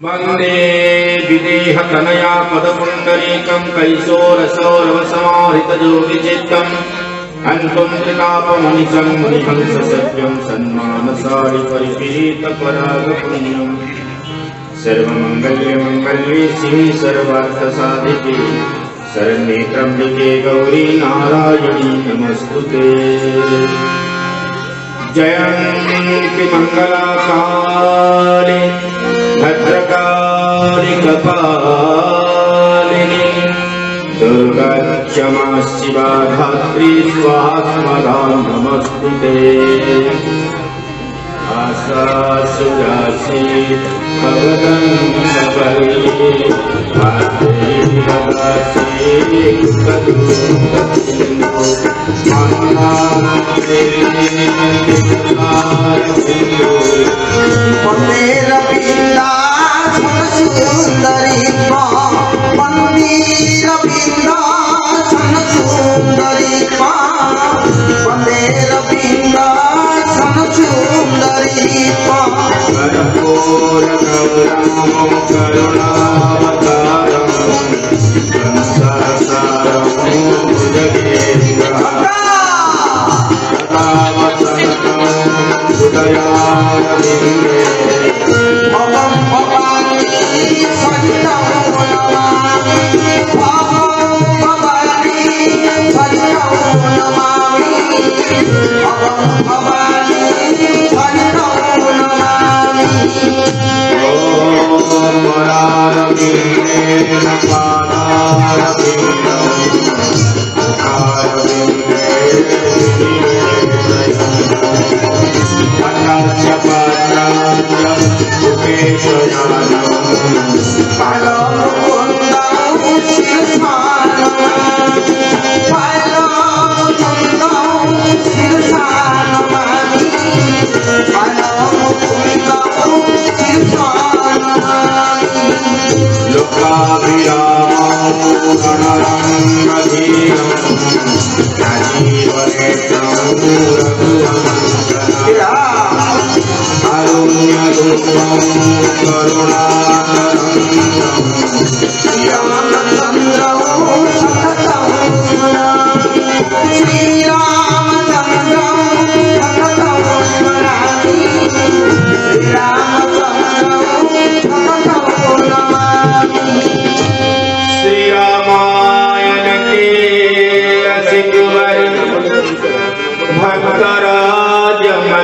वंदे विदेहतनया पदपुण्डरीकं कैशोरसौरभसमाहृतयोगिचित्तम् हन्तुं त्रितापमनिशं मुनिहंससत्यं सन्मानसारि परिपीतपरागपुण्यम् सर्वमङ्गल्ये शिवे सर्वार्थसाधिके शरण्ये त्र्यम्बके गौरी नारायणी नमस्तुते। जयन्ति मंगलाकाले भद्रकाली कपालिनी दुर्गा क्षमा शिवा धात्री स्वाहा नमस्तुते। आशा सुजासी भगवन्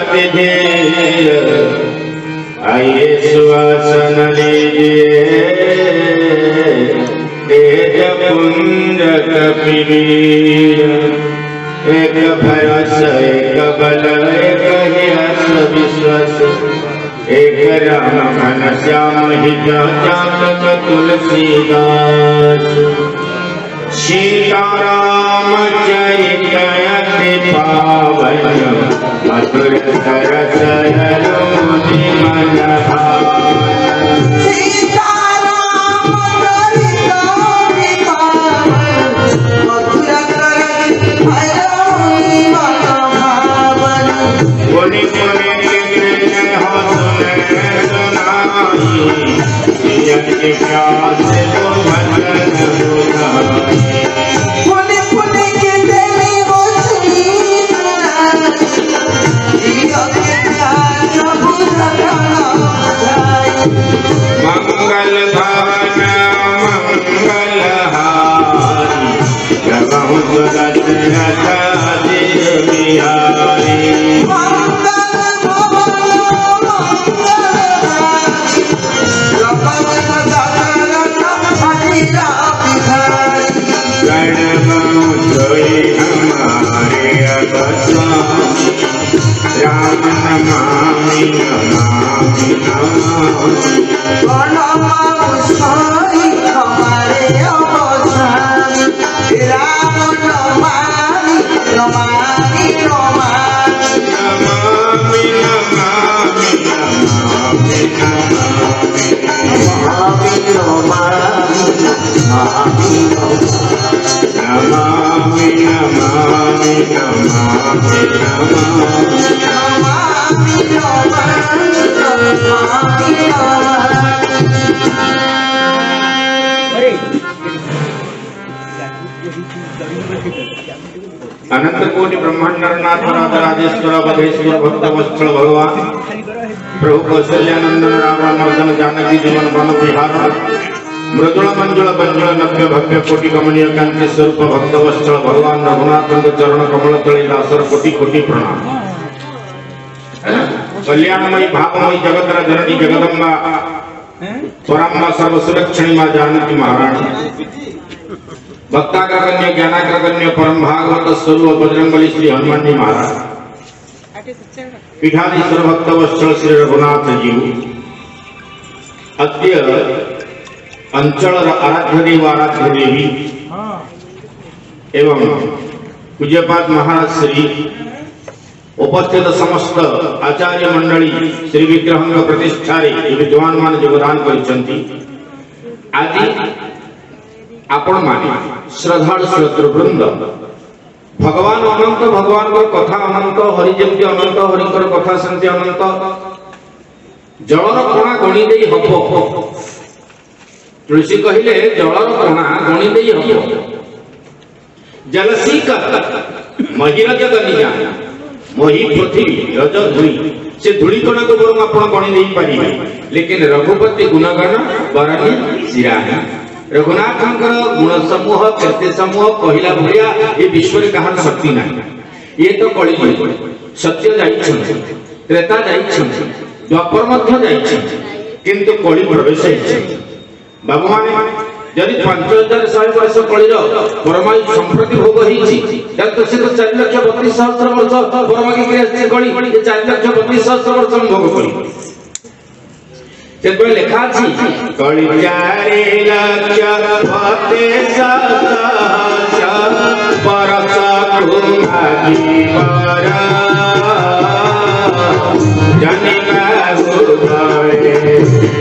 सबले आइए सुवासन लीजिए तेज पुंज कपिवीर। एक भरस एक बल एक हर्ष विश्वास एक राम घन श्याम ही जातक तुलसीदास। सीताराम चरित अति पावन मधुर सरस हरि मन भावन। सीताराम चरित अति पावन मधुर सरस हरि मन भावन। पुनि पुनि कृष्ण हो सुने सुनाई सियति प्यास को भजन सुनाई। मंगल भवन मंगलहारी प्रभु दशरथ बिहारी। हमारे अवसानी राम नमामि नमामि नमामि। हमारे अवसानी राम नमामि नमामि नमामि नमामि नमामि नमामि नमामि नमामि नमामि नमामि नमामि नमामि नमामि। अनंत कोटि ब्रह्मांड नाथ राजेश्वर बधेश्वर भक्त वत्सल भगवान प्रभु कौशल्यानंदन राम मर्दन जानकी जीवन वन विहार मृदुल मंजुल बंजुल नव्य भव्य कोटि कमनीय कांति स्वरूप भक्त वत्सल भगवान रघुनाथ चरण कमल तले दासर कोटि कोटि प्रणाम। कल्याणमयी भावमयी जगत जननी जगदम्बा पराम्बा सर्वसुरक्षणी मां जानकी महारानी भक्ताग्रगण्य ज्ञानाग्रगण्य परम भागवत स्वरूप बजरंगबली श्री हनुमान जी महाराज पीठाधीश्वर भक्त वत्सल श्री रघुनाथ जी अद्य अंचल आराध्य देव आराध्य देवी एवं पूज्यपाद महाराज श्री उपस्थित समस्त आचार्य मंडली श्री विग्रह प्रतिष्ठा विद्वान मान योगदान करिसेंती। आज आपण माने श्रद्धालु श्रोतृवृंद भगवान अनंत भगवान कथा अनंत हरि जेमती अनंत हरिकर कथा सेमती अनंत जलर कणा गणी देई हबो तुलसी कहिले जलर कणा गणी देई हबो जलसीक महिरज गनिया मही पृथ्वी रज धूली से धूली कणा को बरम आपण गणी देई पारिबे लेकिन रघुपति गुणगान बरनी सिराही रघुनाथ गुण समूह कीर्ति समूह कहला भैया ये विश्व में कहार शक्ति नहीं ये तो कली सत्य जाइछन त्रेता जाइछन द्वापर मध्य जाइछन किंतु कली प्रवेश होइछन बाबू माने यदि 5100 वर्ष कलिर परमायु संप्रति भोग होइछि तब तो से 4,32,000 वर्ष परमायु क्रिया कली 4,32,000 वर्ष भोग करी जेबे लिखा छी कली 4,00,000 भते सहस्र परस कुमारी पर जनिका उदय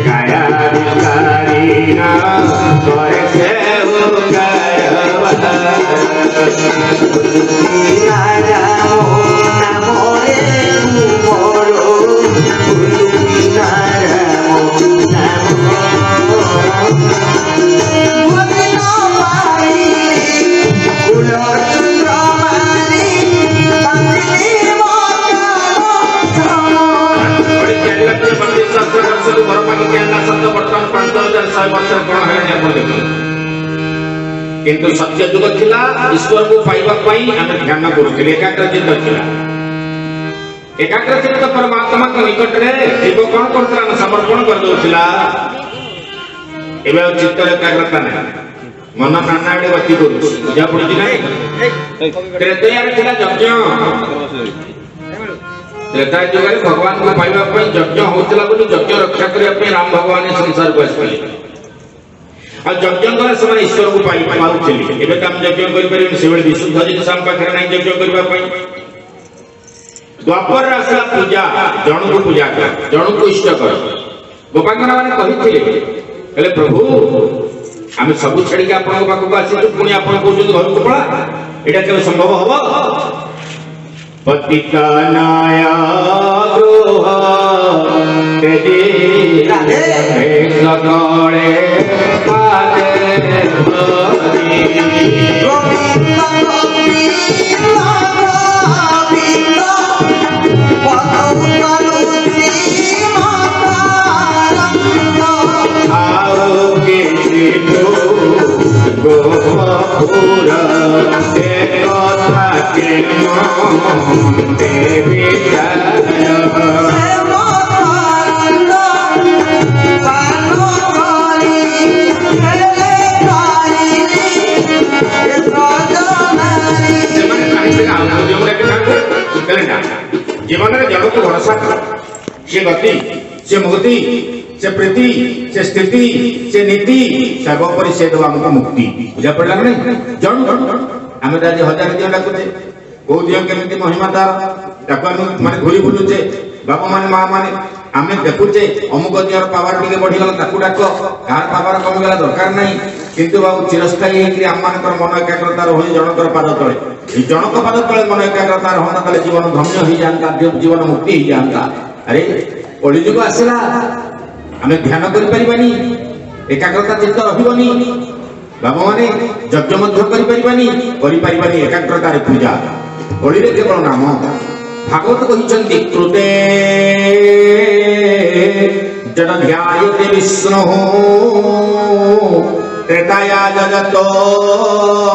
काया विकारी ना करे से उगायवा राजा नाम रे मोरो किंतु सत्य जुग थिला ईश्वर को पाइबा पई हम ध्यान करूथिले एकाग्रचित्त थिला एकाग्रचित्त परमात्मा के निकट रे जीव कोन करतरा समर्पण कर दोथिला एबे चित्त एकाग्रता नै मन प्राण आडे गति करू बुझा पड़ी नै त्रेतयार थिला यज्ञ त्रेता जुग रे भगवान को पाइबा पई यज्ञ होतला बोली यज्ञ रक्षा करिया पे राम भगवान संसार को आसले आ यज्ञ द्वारा से ईश्वर को पाई पाउथिले एबे काम यज्ञ करि परिबे सेबे विशुद्ध जिनिस हम पाखरे नै यज्ञ करबा पई द्वापर रासा पूजा जण को पूजा कर जण को इष्ट कर गोपांगना माने कहिथिले कहले प्रभु हम सब छड़ी के आपन पाखु आसी छु पुनी आपन को जो घर को पळा एटा केबे संभव हबो पतिका नाया ग्रोह तेजे सगळे पादे प्रति जीवन में जड़ को भरोसा कर से गति से मुक्ति से प्रीति से स्थिति से नीति सर्वोपरि से दो हमको मुक्ति बुझा पड़ला नहीं जण आम आज 1000 दियो डाकुचे को दियो केमती महिमा तार ताको माने घुरी बुलुचे बाबा माने मां माने आमे देखुचे अमुक दियर पावर टिके बढ़ी गला ताकू डाक कार पावर कम गला दरकार नहीं किंतु बाबू चिरस्थायी हेकि आम मानकर मन एकाग्रता रही जनकर पाद तले ए जनक पाद तले मन एकाग्रता रहना तले जीवन धन्य हो जानता जीवन मुक्ति हो जानता अरे ओडी जुग आसला आमे ध्यान करि परिबानी एकाग्रता चित्त रहिबनी बाबा माने यज्ञ मध्य करि परिबानी एकाग्रता रे पूजा କଳିରେ କେବଳ ନାମ। ଭାଗବତ କହିଛନ୍ତି କୃତେ ଜନ ଧ୍ୟାୟତେ ବିଷ୍ଣୁ ତ୍ରେତାୟା ଯଜतो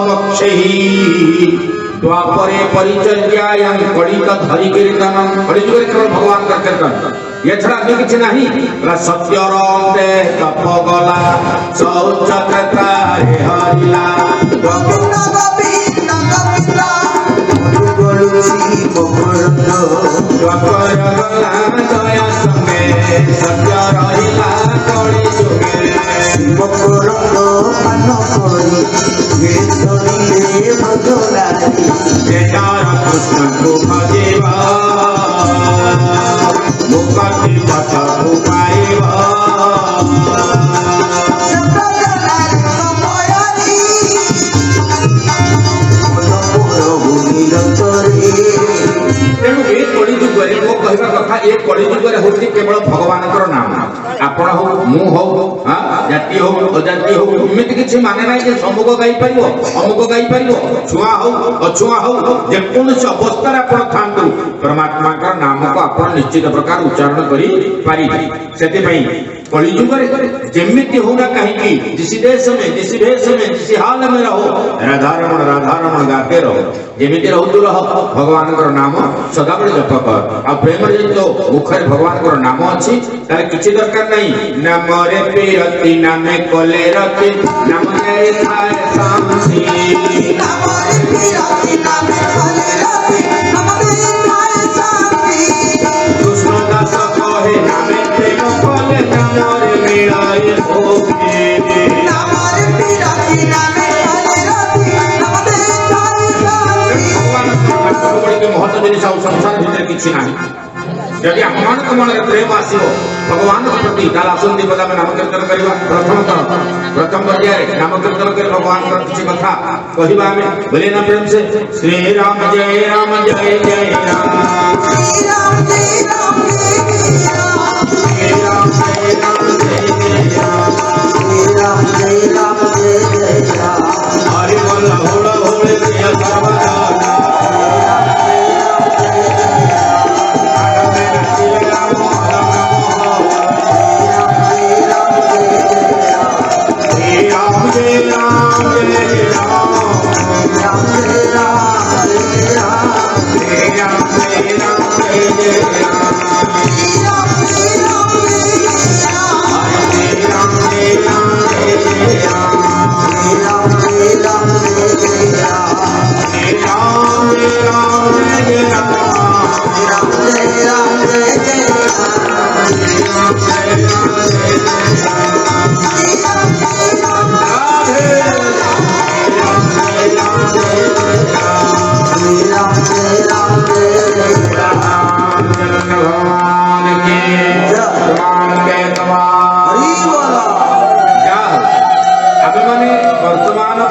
ମୋକ୍ଷୈ द्वापरे परिचर्यायां कलित धरि कीर्तनम। कलिजुगे केवल भगवान का कीर्तन, ये छड़ा अन्य किछि नहीं। सत्यर अंते तप गला शौच त्रता रे हरिला द्वापर गला दया संगे सत्य रहिला कलिजुगे मकरंद पान करी कृष्ण को भजेवा मुक्ति पथ को पाइबा तेणु ए कलिजुगे मो कहवा कथा ए कलिजुगे होती केवल भगवान नाम। आपण हो मु हो जाति हो अजाति हो एमती किसी माने ना जे सम्मुख गाई पार अमुक गाई पार छुआ हो अछुआ हो जेकोसी अवस्था आप परमात्मा नाम को आप निश्चित प्रकार उच्चारण करि कलिजुगे जेमिति होना कहीं जिस देश में जिस भेष में जिस हाल में रहो राधारमण गाते रहो जेमिति रहतु रह भगवान नाम सदाबले जप कर आ प्रेम जो मुखर भगवान नाम अच्छी तार किसी दरकार नहीं। नाम रे पीरति नामे कले रति नाम रे थाए शांति नाम रे पीरति नामे कले रति नाम रे थाए शांति कृष्ण दास कहे नामे प्रेम कले नाम रे मिलाए भोगे नाम रे पीरति नामे कले रति नाम रे थाए शांति। भगवान के महत्व जिनिस संसार भीतर किछि नाही। यदि अपमान मन में प्रेम आसो भगवान प्रति ताल आसंदी पदा में नाम कीर्तन करवा प्रथम पर्याय नाम कीर्तन कर भगवान का किसी कथा कहवा में बोले ना प्रेम से श्री राम जय राम जय जय राम श्री राम जय राम जय राम श्री राम जय राम जय राम श्री राम जय जय राम हरि बोल होड़ होड़ प्रिय सर्वदा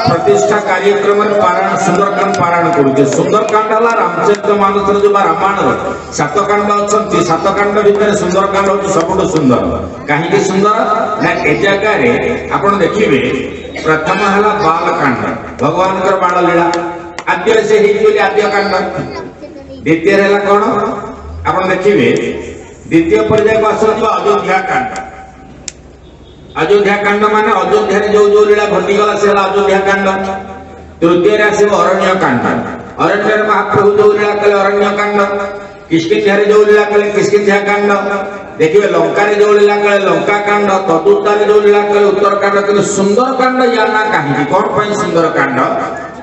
प्रतिष्ठा कार्यक्रम पारायण सुंदरकांड पारायण करुचे। सुंदरकांड है रामचरितमानस जो रामायण 7 कांड अच्छा 7 कांड भितर सुंदरकांड हूँ सब सुंदर। कहीं सुंदर ना ए जगह आप देखिए प्रथम है बालकांड भगवान बाल लीला आद्य से आद्य कांड द्वितीय है कौन आप देखिए द्वितीय पर्याय को आस अयोध्या कांड। अयोध्या कांड मान अयोध्या जो जो लीला घटीगला से अयोध्या कांड। तृतीय आसो अरण्य कांड अरण्य महाप्रभु जो लीला कले अरण्य कांड। किष्किंधा जो लीला कले किष्किंधा कांड। देखिए लंका जो लीला कले लंका कांड। तदुत्तर जो लीला कले उत्तर कांड। कि सुंदर कांड या ना कहीं कौन पर सुंदर कांड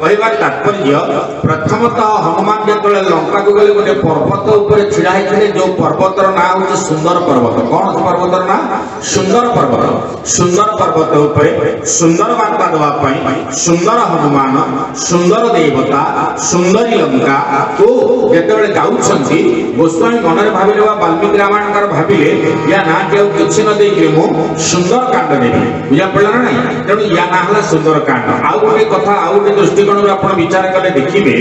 कहबार तात्पर्य प्रथमतः हनुमान जो लंका को गले गोटे पर्वत उपर छिड़ा होते जो पर्वतर ना हूँ सुंदर पर्वत। कौन पर्वतर ना सुंदर पर्वत। सुंदर पर्वत उपर सुंदर वार्ता देवाई सुंदर हनुमान सुंदर देवता सुंदरी लंका को जिते जाऊँगी गोस्वामी मन में भाविले वाल्मीकि रामायण भाविले या ना कि किसी न देख सुंदर कांड देवी बुझा पड़ा ना नहीं। तेणु या ना है सुंदर कांड। आउ गोटे कथा आउ गोटे दृष्टिकोण विचार कले देखिए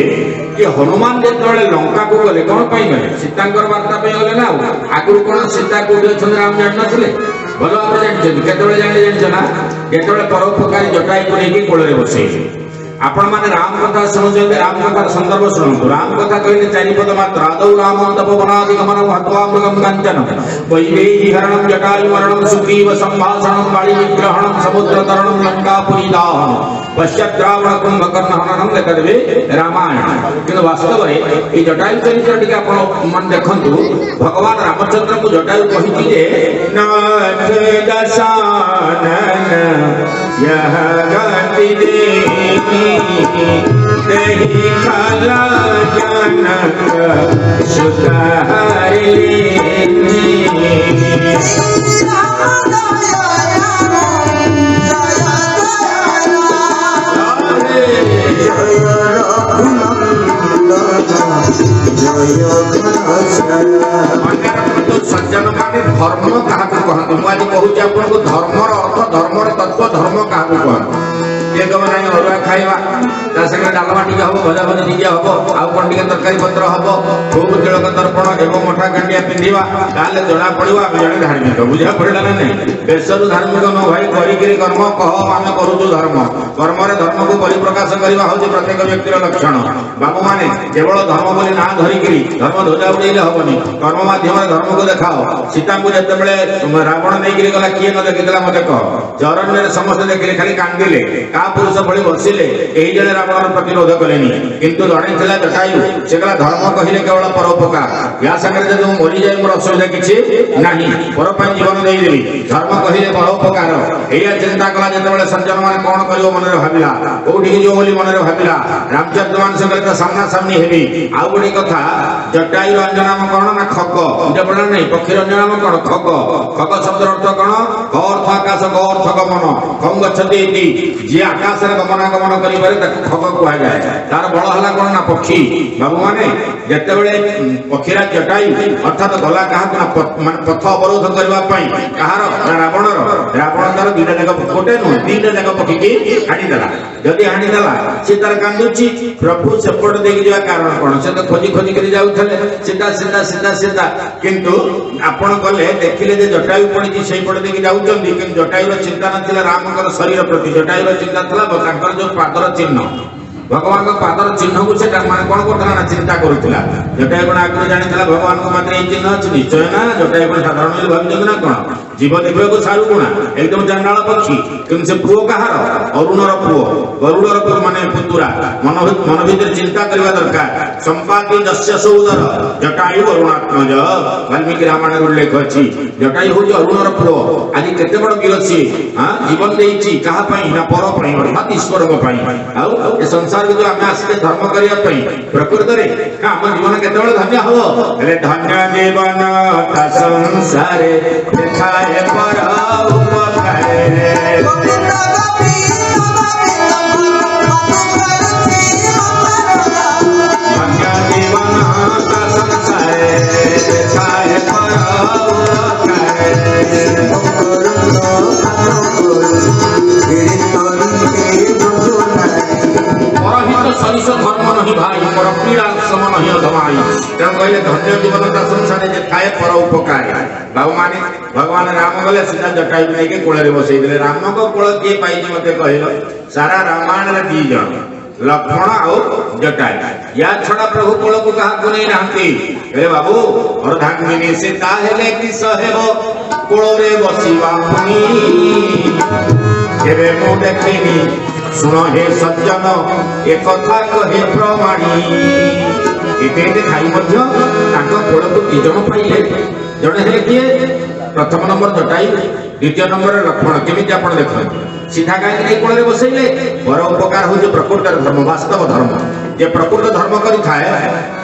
कि हनुमान जो लंका को गले कौन गले सीतांकर वार्ता गले ना आगुरी कौन सीता कौटी अच्छा राम जान नी भल भाव जानते केत जाने जान ना जो परोपकारी जटाई को लेकिन कोल बसई आपण माने राम कथा शुणुचंते राम कथा संदर्भ शुणु राम कथा कहले चारि पद मात्र आदौ रामं तपोवनादि गमनं हत्वा मृगं काञ्चन वैदेही हरणं जटायु मरणं सुग्रीव संभाषणं बाली विग्रहणं समुद्र तरणं लंकापुरी दाहनं पश्चात् रावण कुंभकर्ण हननं देखदेबे रामायण किंतु वास्तव रे ए जटायु चरित्र टिके आपण मन देखंतु भगवान रामचंद्र को जटायु कहि जे नाथ दशानन यह गति देही नहीं खाला जनक सुधारी सज्जन माने धर्म क्या कहते मुझे कहूँ आपको धर्मर अर्थ धर्मर तत्व धर्म क्या कहते ये कम ना अरुआ खाइबा ता संगे डालमा टिके हम भजा भजी टिके हम आउ कोन टिके तरकारी पत्र हम खूब तिलक दर्पण एवं मठा खंडिया पिंधिबा ताले जणा पड़िबा हम जणे धार्मिक बुझा पड़ला ना नहीं बेसरु धार्मिक न भाई करी करी कर्म कह आमे करूछु धर्म कर्म रे धर्म को परिप्रकाश करबा होछि प्रत्येक व्यक्तिर लक्षण बाबू माने केवल धर्म बोली ना धरि करी धर्म ध्वजा उड़ेले हबनी कर्म माध्यम रे धर्म को देखाओ सीता को जते बेले रावण नै गिरी गला किए न देखितला मते कह जरण्य रे समस्त देखिले खाली कांदिले का पुरुष भली बसिले एही जने रावण प्रतिरोध कलेनी किंतु जणे थिला जटायु से कला धर्म कहिले केवल परोपकार या संगे जदि मरि जाय मोर असुविधा किछि नाही पर पय जीवन देई देली धर्म कहिले परोपकार एया चिंता कला जते बेले संजन माने कोन करियो मन रे भाबिला कोठी जो बोली मन रे भाबिला रामचंद्रमान संगे त सामना सामनी हेबी आ गुडी कथा जटायु रंजन नाम कोन ना खग जे बोला नै पक्षी रंजन नाम कोन खग खग शब्द अर्थ कोन ख अर्थ आकाश ग अर्थ गमन खम गच्छति इति जे आकाश रे गमनागमन करि पारे ताको खग कुआ जाय तार बळ हला कोन ना पक्षी बाबू माने जते बेले पक्षीरा जटायु अर्थात गला कहा माने पथ अवरोध करबा पई कहार रावण तार दीटा जगह कोटे न दीटा जगह पक्षी की हाडी देला जदी हाडी देला से तार कांदुची प्रभु सेपट देख जिवा कारण कोन से तो खोजी खोजी करि जाउथले सीधा सीधा सीधा सीधा किंतु आपण गले देखिले जे जटायु पड़ी सेई पड़ देख जाउचंदी किंतु जटायु रो चिंता नथिला रामकर शरीर प्रति जटायु रो चिंता थला तांकर जो पादर चिन्ह भगवान को पादर चिन्ह को से माने कोन करथला ना चिंता करूथला जटायु कोन आगु जानिथला भगवान को मात्र ए चिन्ह अछि निश्चय ना जटायु कोन साधारण लोग भाबिजन ना कोन जीव दिव्य को सारू गुणा एकदम जंडाल पक्षी किंतु से पुओ कहार अरुणर पुओ गरुडर पुओ माने पुतुरा मन भीतर चिंता करबा दरकार संपाति दस्य सौदर जटायु अरुणात्मज वाल्मीकि रामायण उल्लेख अछि जटायु होji अरुणर पुओ आदि केते बड़ गिरछि हां जीवन देइछि कहा पई ना पर पई अर्थात ईश्वर को पई आ ए संसार को जो हम आसे धर्म करिया पई प्रकृति रे हम जीवन केते बड़ धन्य हो अरे धन्य जीवन ता संसारे खाए पर उपकारे धर्म नहीं भाई पर पीड़ा सम नहीं अधमाई तेणु कहले धन्य जीवन का संसार जे थाए पर उपकार बाबू माने भगवान राम गले सीधा जटायु नहीं के कोळे रे बसई देले राम को कोळ के पाई मते कहलो सारा रामायण रे दी जण लक्ष्मण और जटायु या छड़ा प्रभु कोळ को कहा को नहीं रहती अरे बाबू अर्धांगिनी सीता हेले कि सहेबो कोळ रे बसिबा मुनी केबे मो देखिनी सुनो हे सज्जन एक कथा कहे प्रमाणी एते खाई मध्य ताको कोळ को तीजन पाइले जणे हे किए प्रथम नंबर जटायु द्वितीय नंबर लक्ष्मण केमिति आपण देखो सीधा काहे नहीं कोळे बसैले पर उपकार हो जो प्रकृत धर्म वास्तव धर्म जे प्रकृत धर्म करी थाए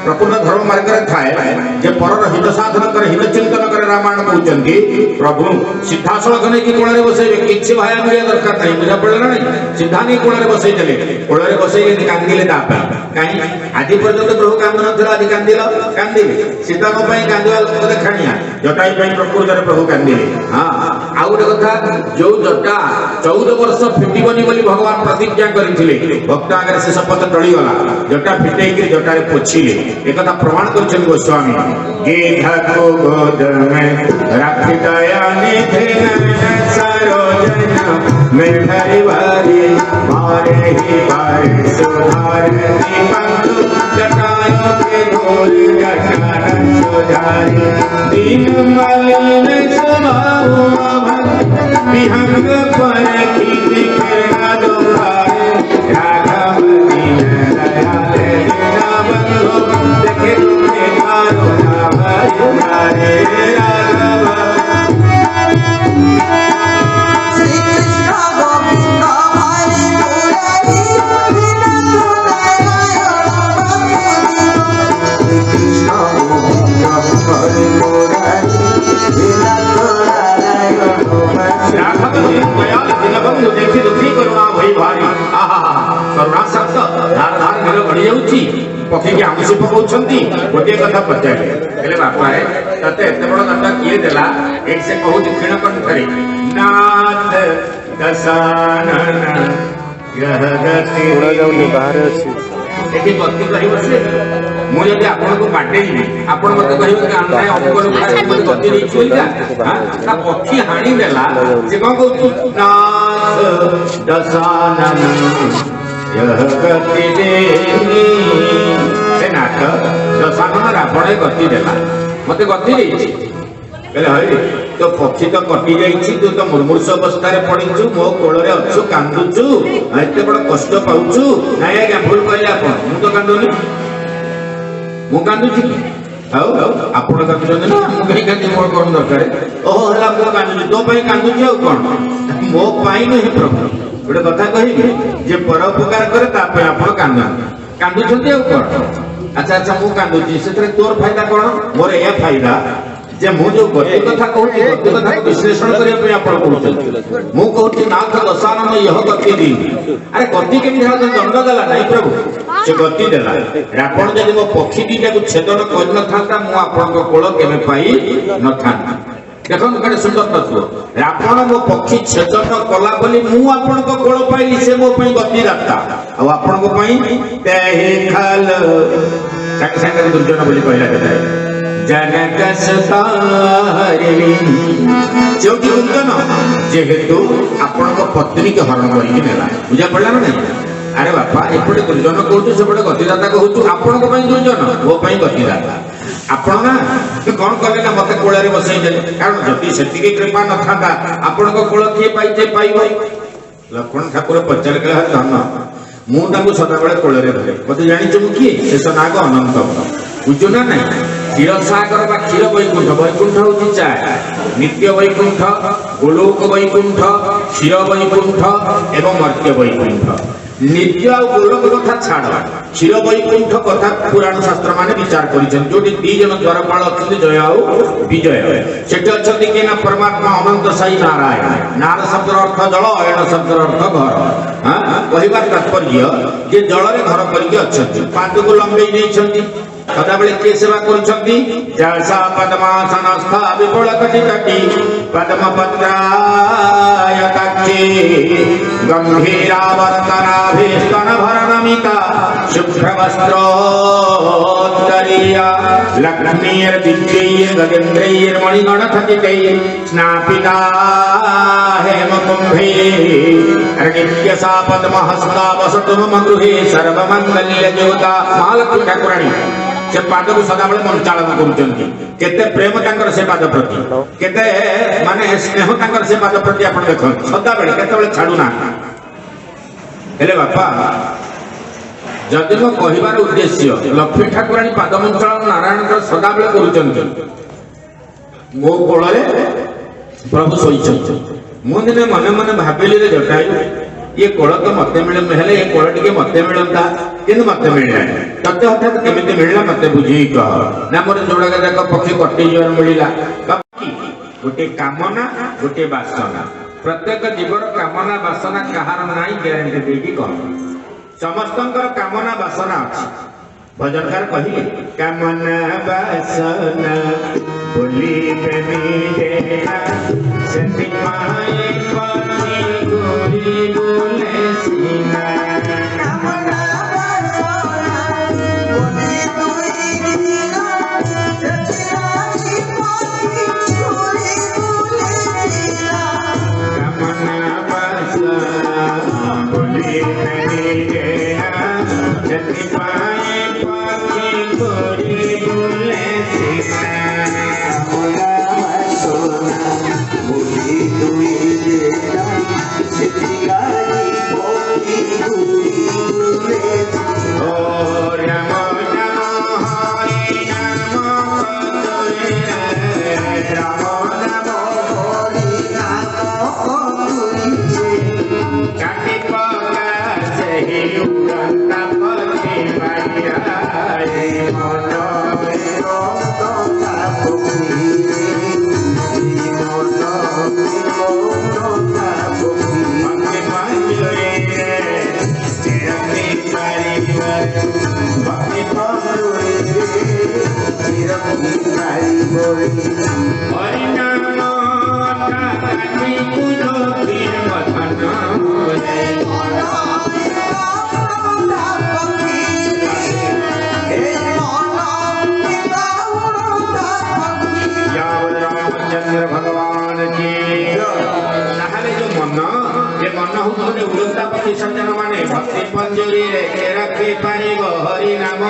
प्रकृत धर्म मार्ग रे थाए जे परर हित साधन करे हित चिंतन करे रामायण कहउचंदी प्रभु सीधा सळख नै कि कोळे बसैले किछि भाया मिलिया दरकार नै बुझा पड़ला नै सीधा नै कोळे बसै देले कोळे बसैले कांदिले तापा काई आदि पर्यंत प्रभु कांद नथला आदि कांदिले सीधा को पई कांदिवा देखाणिया जटायु पई प्रकृत रे प्रभु कांदिले हां आ गोटे कथा जो जटा 14 वर्ष फिटिबनी बोली भगवान प्रतिज्ञा करिथिले भक्त आगे से शपथ टळी गला जटा फिटेई कि जटा रे पोछिले एकथा प्रमाण करछन गोस्वामी गेधा को गोद में राखि दया निधि नयन सरोजन मेढरी वारी मारे ही बारे सुधार दीपंक जटायों के ढोल जटान सुधारी दीन मलिन स्वभाव विहंग पर खींच किरणा दोहारे राघव दीन दयाल दीनबंधु देखे तुमने करुणा भरे राघव देखी दुखी करुणा भई भारी आहा करुणा शब्द धार धार मेरे बढ़ी जाउची पक्षी के आमुषी पकाउछंती गोटे कथा पचारे हेले बापा रे तते एते बड़ दंड किए देला एक से कहू दक्षिण कंठरे नाथ दशानन यह गति उड़ा जाउनी बाहर अछि एठी भक्ति कहि बसले मु यदि आपन को बाटेइबी आपन मते कहिबे कि आंध्र अंकल मते गति नै छिलगा हां ता पक्षी हाणी देला से कोन कहू नाथ दशानन यह गति देनी से नाथ दशानन रावण गति देला मते गति देछि कहले हई तो पक्षी तो कटि जाइछि तू तो मुर्मूर्ष अवस्था रे पडिछु मो कोଳରେ अछु कांदुछु एते बड़ कष्ट पाउछु नाय आज्ञा भूल कहले आपण मु तो कांदुनी मु कांदुछि हाउ आपण कांदुछन ना मु कहि कांदी मोर कोन दरकार ओहो हला मु कांदुछि तो पई कांदुछि औ कोन मो पाई नै प्रभु गोटे कथा कहिबे जे परोपकार करे ता पे आपण कांदुछन्ती औ कोन अच्छा अच्छा मु कांदुछि सेतरे तोर फायदा कोन मोर ए फायदा जे मु जो गति कथा कहूँ गति कथा विश्लेषण करने आपण कहते मु कहूँ नाथ दशानन यह गति दी अरे गति केमी दंड देला नहीं प्रभु से गति देला रावण जदि मो पक्षी दीटा को छेदन कर न था मु आपण कोल केमे पाई न था देखो कड़े सुंदर तत्व रावण मो पक्षी छेदन कला बोली मु आपण को कोल पाइली से मो पई गति दाता आ आपण को पई तेहि खाल साके साके दुर्जन बोली कहला केता जनक सतारिणी जोगी कुंदन जेहेतु आपण को पत्नी के हरण करिक नेला बुझा पड़ला ना नहीं अरे बापा एपटे दुर्जन कहू सेपटे गतिदाता कहू आपण को पई दुर्जन वो पई गतिदाता आपण ना कौन कले ना मते कोଳରେ बसई दे कारण जति सेतिके कृपा न थाता आपण को कोळ किए पाइते पाइबो लक्ष्मण ठाकुर पचार केला धन मु ताकू सदा बेले कोଳରେ धरे मते जानि छु किए शेष नाग अनंत बुझु ना नहीं क्षीर सागर बा क्षीर वैकुंठ वैकुंठ हूँ चार नित्य वैकुंठ गोलोक वैकुंठ क्षीर वैकुंठ एवं मर्त्य वैकुंठ नित्य आ गोलोक कथा छाड़ क्षीर वैकुंठ कथा पुराण शास्त्र माने विचार करिसेन जोटी दी जन द्वारपाल अछंती जय आउ विजय सेठी अछंती के ना परमात्मा अनंत साई नारायण नार शब्द अर्थ जल अयन शब्द अर्थ घर हां कहिबार तात्पर्य जे जल रे घर करके अछंती पाद को लंबेई नै छंती सदा बेले के सेवा करुछंती जैसा पद्मासनस्था विपुल कटि कटि पद्म पत्राय कच्चे गंभीरावर्तनाभिस्तन भरणमिता शुभ्र वस्त्रोत्तरीया लक्ष्मीर दिव्यैर गजेन्द्रैर मणिगण खचितैर स्नापिता हेम कुंभे नित्य सा पद्महस्ता वसतु मम गृहे सर्वमंगल्य ज्योता महालक्ष्मी ठाकुराणी से पाद को सदा बेले मंचालन करुचंती केते प्रेम तांकर से पाद प्रति केते माने स्नेह तांकर से पाद प्रति आपण देखो सदा बेले केते बेले छाडू ना हेले बापा जदि मो कहिबार उद्देश्य लक्ष्मी ठाकुराणी पाद मंचालन नारायण सदा बेले करुचंती मो कोଳରେ प्रभु सोईचंती मु दिने मने मने भाबिली रे जटायु ये कोळ तो मते मिले हेले ये कोळ टिके मते मिलंता किंतु मते मिलला तते हठात केमिते मिलला मते बुझी कह ना मोर जोड़ा जाक पक्षी कटि जीवन मिलला गोटे कामना गोटे वासना प्रत्येक जीवर कामना वासना कहार नाही ग्यारंटी देकी कह समस्तंकर कामना वासना अछि भजनकार कहिले कामना वासना बोली प्रेमी देना सेति माए पानी गोरी बोले सीना कामना वासना बोली तोई दीना सेति माए पानी गोरी बोले सीना कामना भगवान की ताहले जो मन ये मन होते उड़ता पति सज्जन माने भक्ति पंजुरी रे रखी पारिब हरि नाम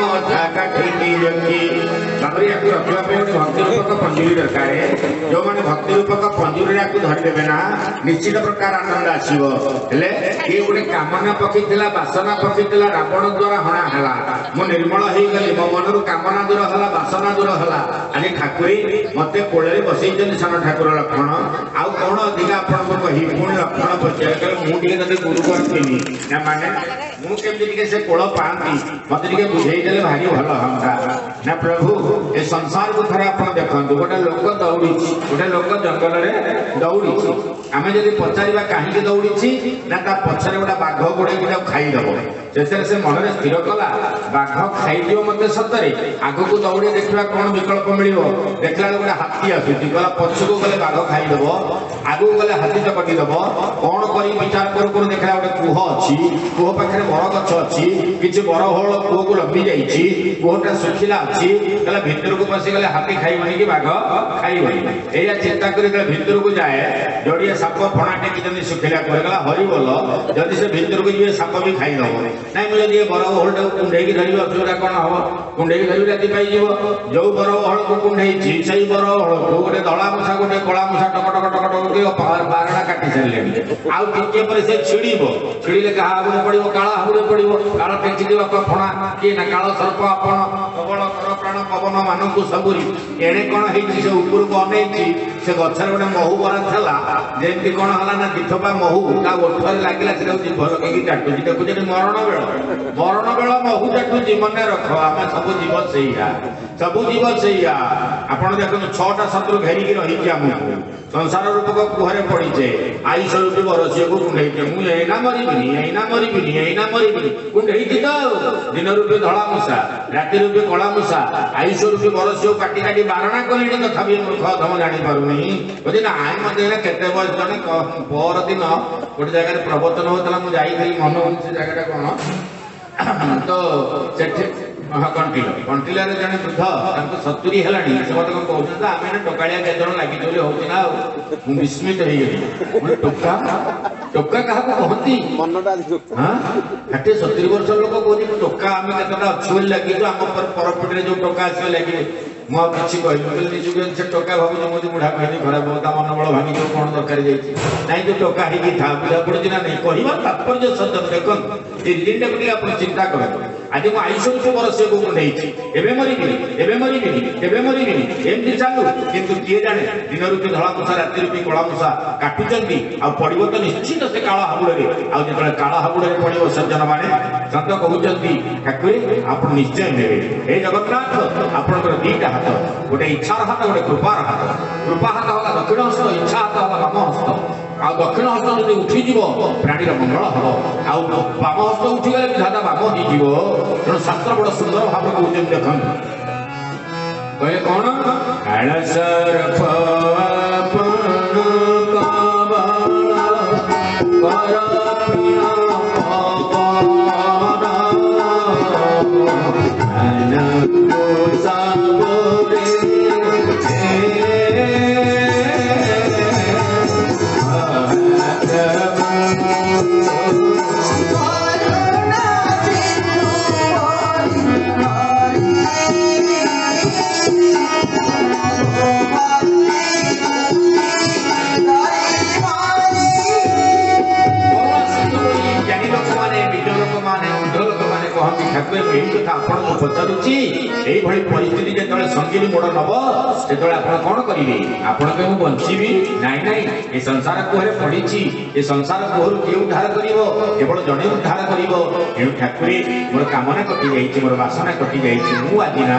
काठी रखी तापरे याकु रखिबा पे भक्ति रूपक पंजुरी दरकार जो माने भक्ति रूपक पंजुरी याकु धरि देबे ना निश्चित प्रकार आनंद आसीबो हेले ये गोटे कामना पक्षी थिला वासना पक्षी थिला रावण द्वारा हणा हला मो निर्मल हेई गली मो मनरु कामना दूर हला वासना दूर हला आनी ठाकुरी मते कोळे बसैछन सान ठाकुर लक्षण आउ कोन अधिका आपण को कहि पुण लक्षण पछे मु टिके तते गुरु करथिनी ना माने मु केमति टिके से कोळ पांती मते टिके बुझेई देले भारी भलो हमका ना प्रभु ए संसार को थरा आपण देखंतु गोटे लोक दौड़ीछि गोटे लोक जंगल रे दौड़ीछि आमे जदि पचारिबा काहे के दौड़ीछि ना ता पछरे गोटा बाघ गोडे कि खाई दबो सेतरे से मन रे स्थिर कला बाघ खाई दियो मते सतरे आगो को दौड़ी देखिबा कोन विकल्प मिलिबो देखला गोटे हाथी आसुछि गला पछको गले बाघ खाई दबो आगो गले हाथी चकटी दबो कोन करी विचार कर देखला गोटे कुह अछि कुह पाखरे बर गछ अछि किछि बर होळ कुह को लंबी जाईछि कुहटा सुखिला अछि गला भीतर को पसी गले हाथी खाइबनी कि बाघ खाइबनी एया चिंता करी गले भीतर को जाए जड़िया साप फणा टेकी जदी सुखिला कर गला हरि बोल जदी से भीतर को ये साप भी खाइ दबो नाही म जदी बर होळ कुंडेई धरिबो अथुरा कोन हबो कुंडेई धरि राती पाई जीवो जो बर होळ को कुंडेईछि सही बर होळ को गोटे धळा मुसा गोटे कळा मुसा टक टक टक टक के बारणा काटी छाड़ले आउ टिके पर से छिड़ीबो छिड़ीले का हाबुरे पड़िबो काळा हाबुरे पड़िबो काळा टेकी देबा को फणा के ना काळ सर्प आपण प्रबल कर प्राण पवन मानकु सबुरी एणे कोन हेछि से ऊपर को अनेछि से गछर गोटे महू बरा थला जेंति कोन हला ना दिथपा महू ता ओठर लागिला से जीव लगे टाटुजी देखु जे मरण बेळ महू टाटुजी मन रख आमे सब जीव सैया आपण देखो छटा शत्रु घेरिकी रही आमको संसार रूपक कुहरे पड़ीचे आई स्वरूप बरसी को कुंडे मुझे एना मरबी कुंडे तो दिन रूपे धला मूषा राति रूपे कला मूषा आई स्वरूप बरसी को काटी काटी बारणा कले तथापि मूर्ख तम जानी बोले ना आई मत केते बयस जन पर दिन गोटे जगह प्रवचन होता मुझे मन से जगह कौन तो कंटिला जड़े वृद्ध 70 है से मत कौन कहते आम टोकाया केत लगी होना विस्मित हो गली टोका टोका क्या कहती हाँ 70 वर्ष लोक कहते टोका आम केतटा अच्छे लगे आम परपटे जो टोका आस लगे मुझे कहली से टोका भाव मुझे बुढ़ा कहनी खराब होता मन बल भांगी कौन दरकार ना जो टोका ही था बुझा पड़ी ना नहीं कह तात्पर्य सत्य देखते दिन आप चिंता करें आज मुझे आई स्वरूप बरसी को मरबी एमती चालू कितु किए जाने दिन रूपी धला मूषा राति रूपी कला मूषा काटुंट आ पड़ो तो निश्चित से काल हाबुड़े आते काल हाबुड़े पड़ो सज्जन मैंने सत कहते ठाकुर आप निश्चय ने हे जगन्नाथ आपंकर दीटा हाथ गोटे इच्छार हाथ गोटे कृपार हाथ कृपा हाथ है दक्षिण हस्त इच्छा हाथ है बाम हस्त आ दक्षिण हस्त जो उठीज प्राणीर मंगल हम आम हस्त उठीगले विधाता बाम हो तेणु शास्त्र बड़ सुंदर भाव कहते देखो कहे कौन पचारुची परिस्थिति जो संगीनी मोड़ नब से कौन करेंगे आपण बंची नाई नाई ये संसार कुहरे पड़ी ये संसार कुहर किए उद्धार कर केवल जड़े उद्धार कर ठाकुरी मोर कामना कटि जाइए मोर बासना कटि जाइए मुझे ना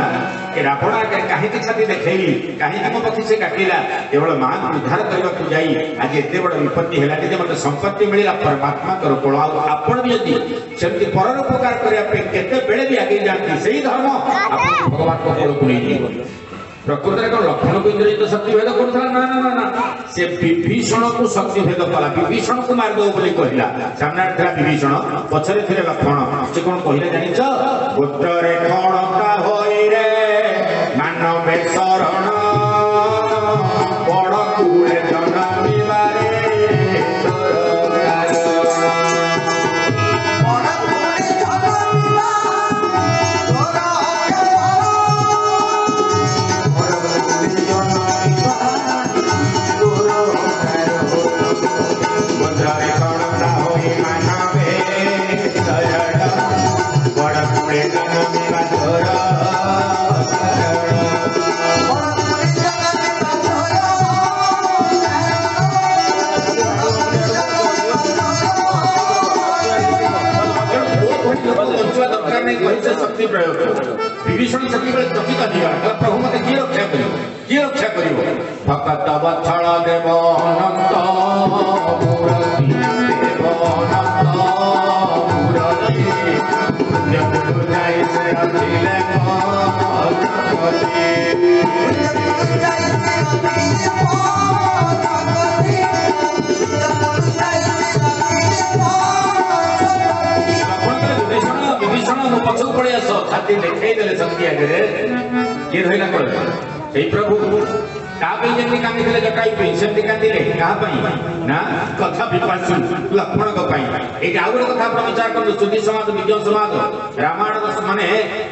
रावण आगे कहीं छाती देखी कहीं मो पक्षी से काटिला केवल माँ को उद्धार करने को जाई आज एत बड़ विपत्ति है मतलब संपत्ति मिलला परमात्मा कर कोल आपण भी जदि सेमती परर उपकार करने केते बेले भी आगे जाती से धर्म आप भगवान को कोल को नहीं प्रकृति कौन लक्षण को इंद्रजित शक्ति भेद करता ना ना ना से विभीषण को शक्ति भेद कला विभीषण को मारदो बोली कहला सामने था विभीषण पछरे थे लक्षण से कौन कहले जानिछ गोटरे खणका होई रे मानवे शरण बड़ शक्ति प्रयोग विभीषण शक्ति चकित दिया प्रभु मत किए रक्षा कर भक्त वत्सल देव अनंत मूर्ति देव अनंत मूर्ति जब जाय से अखिले पछू पड़े आस छाती देखई देले शक्ति आगे ये रहिला कर प्रभु जमी कांदी जटाई सेमती कांदिले ना कथा विपासु लक्ष्मण ये आउ गोटे कथा विचार करूँ श्रुति समाज विज्ञ समाज रामायण माने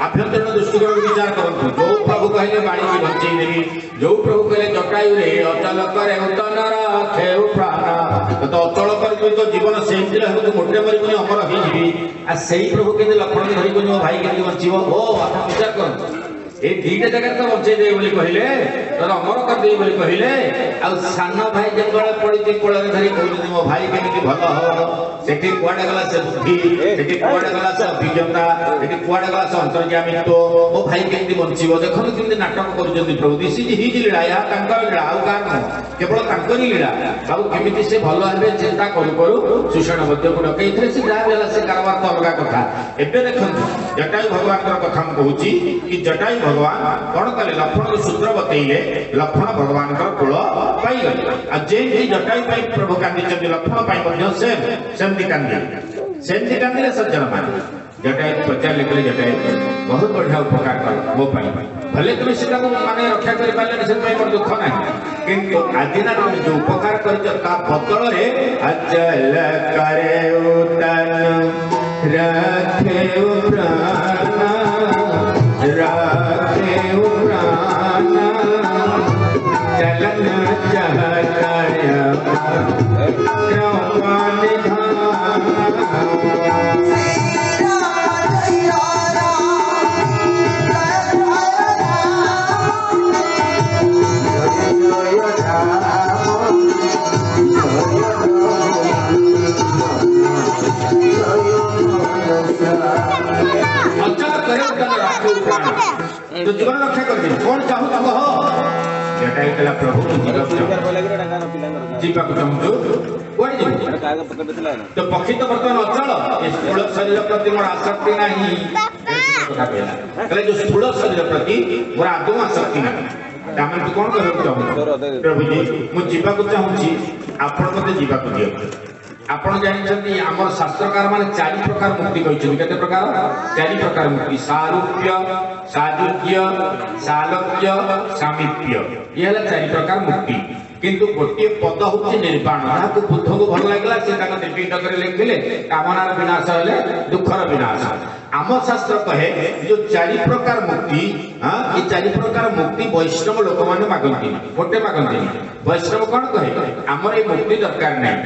आभ्यंतरीण दृष्टिकोण विचार करूँ जो प्रभु कहले बाणी की बंचई देवी जो प्रभु कहले जटायु रे अचल करे उतनर खेउ प्राण तो अचल कर तो जीवन सेमती रहबो तो मोटे मरी अमर हो जीवी आ सेही प्रभु के लक्ष्मण धरी को भाई के बंचीबो ओ आप विचार करूँ ये दीटा जगह तो बचे दे बोली कहले तो अमर कर दे बोली कहले आ सान भाई जंगल पड़ी कोल धरी कहले मो भाई केमिति भल हो सेठी कुआडे गला से बुद्धि सेठी कुआडे गला से अभिज्ञता सेठी कुआडे गला से अंतर्ज्ञामित्व मो भाई केमिति बंचिबो देखो केमिति नाटक करूजंती प्रभु दिस इज हिज लीला या तांकर लीला आउ का केवल तांकरी लीला बाबू केमिति से भल हबे चिंता करू करू सुषण मध्य को डकैथले से जा बेला से कारबार तो अलगा कथा एबे देखंतु जटायु भगवान कर कथा हम कहूची कि जटायु भगवान कौन कले लक्ष्मण को सूत्र बतैले लक्ष्मण भगवान का कुल पाई गले आ जे जटायु पाई प्रभु कांदी चंदी लक्ष्मण पाई मध्य सेमती कांदी सज्जन मान जटायु पचार लिखले जटायु बहुत बढ़िया उपकार कर मो पाई भले तुम सीता को माने रक्षा कर पाले से मोर दुख नाही किंतु आज ना तुम जो उपकार कर ता बदल रे अचल करे उतन रखे प्राण राखे प्राण चलन चहकाया कृपा निधान तो जीवन रक्षा कर दे कौन चाहू तब हो जटायु कहला प्रभु जीवा को चाहू कोड़ी जीव तो पक्षी तो वर्तमान अचल स्थूल शरीर प्रति मोर आसक्ति नहीं कथा कहला कहले जो स्थूल शरीर प्रति मोर आदौ आसक्ति नहीं तामन तू कौन कहू चाहू प्रभु जी मु जीवा को चाहूची आपण मते जीवा को दियो आपण जानिछंती हमर शास्त्रकार माने चारि प्रकार मुक्ति कहिछन केते प्रकार चारि प्रकार मुक्ति सारूप्य साजुज्य सालोक्य सामीप्य ये हला चारि प्रकार मुक्ति किंतु गोटे पद होछि निर्वाण ताको बुद्ध को भल लागला से ताको निर्विघ्न करे लिखिले कामनार विनाश हेले दुखर विनाश आम शास्त्र कहे जो चारि प्रकार मुक्ति ये चारि प्रकार मुक्ति वैष्णव लोक माने मागंती गोटे मागंती वैष्णव कौन कहे आमर ये मुक्ति दरकार नहीं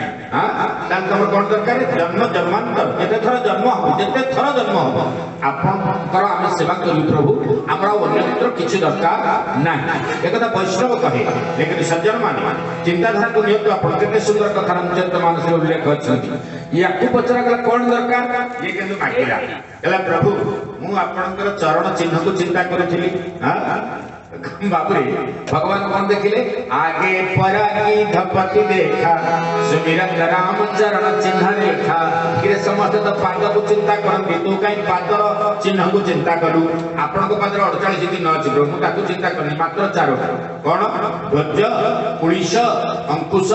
तमर कौन दरकार जन्म जन्मांतर जेते थर जन्म हो जेते थर जन्म हो आपनकर आम सेवा करू प्रभु हमरा अन्य मित्र किछि दरकार नहीं एक कथा वैष्णव कहे लेकिन सज्जन माने चिंताधारा को नियंत्रण आपण केते सुंदर कथा रामचरित मानस उल्लेख अछि याकु पचरा गला कौन दरकार ये केंदु मागिला कहला प्रभु मु आपनकर चरण चिन्ह को चिंता करथिली बाबूरे भगवान कौन देखिले आगे परागी धपति देखा सुमिरन राम चरण चिन्ह रेखा कि समस्त तो पाद को चिंता करंती तू कहीं पादर चिन्ह को चिंता करू आपण को पादर 48 दिन अछि प्रभु ताकू चिंता करनी मात्र चारोटी कौन ध्वज पुलिस अंकुश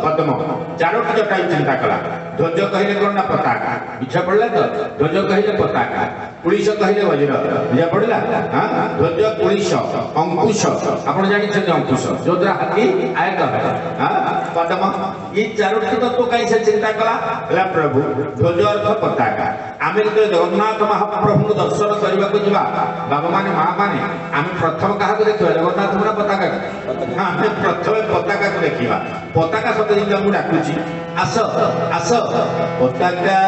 पद्म चारोटी जटायु चिंता कला ध्वज कहले कौन ना पताका इच्छा पड़ला तो ध्वज कहले पताका पुलिस कहले वज्र बुझा पड़ला हां ध्वज पुलिस अंकुश आपण जानि छथि अंकुश जो द्वारा हाथी आयत है हां पद्म ये चारोटी तत्व कहीं से चिंता कला हला प्रभु ध्वज अर्थ पताका आमे तो जगन्नाथ महाप्रभु को दर्शन करबा को जिबा बाबा माने मां माने आमे प्रथम कहा को देखिबा जगन्नाथ पुरा पताका हां आमे प्रथम पताका को देखिबा पताका सते दिन हमु डाकुची आस आस पताका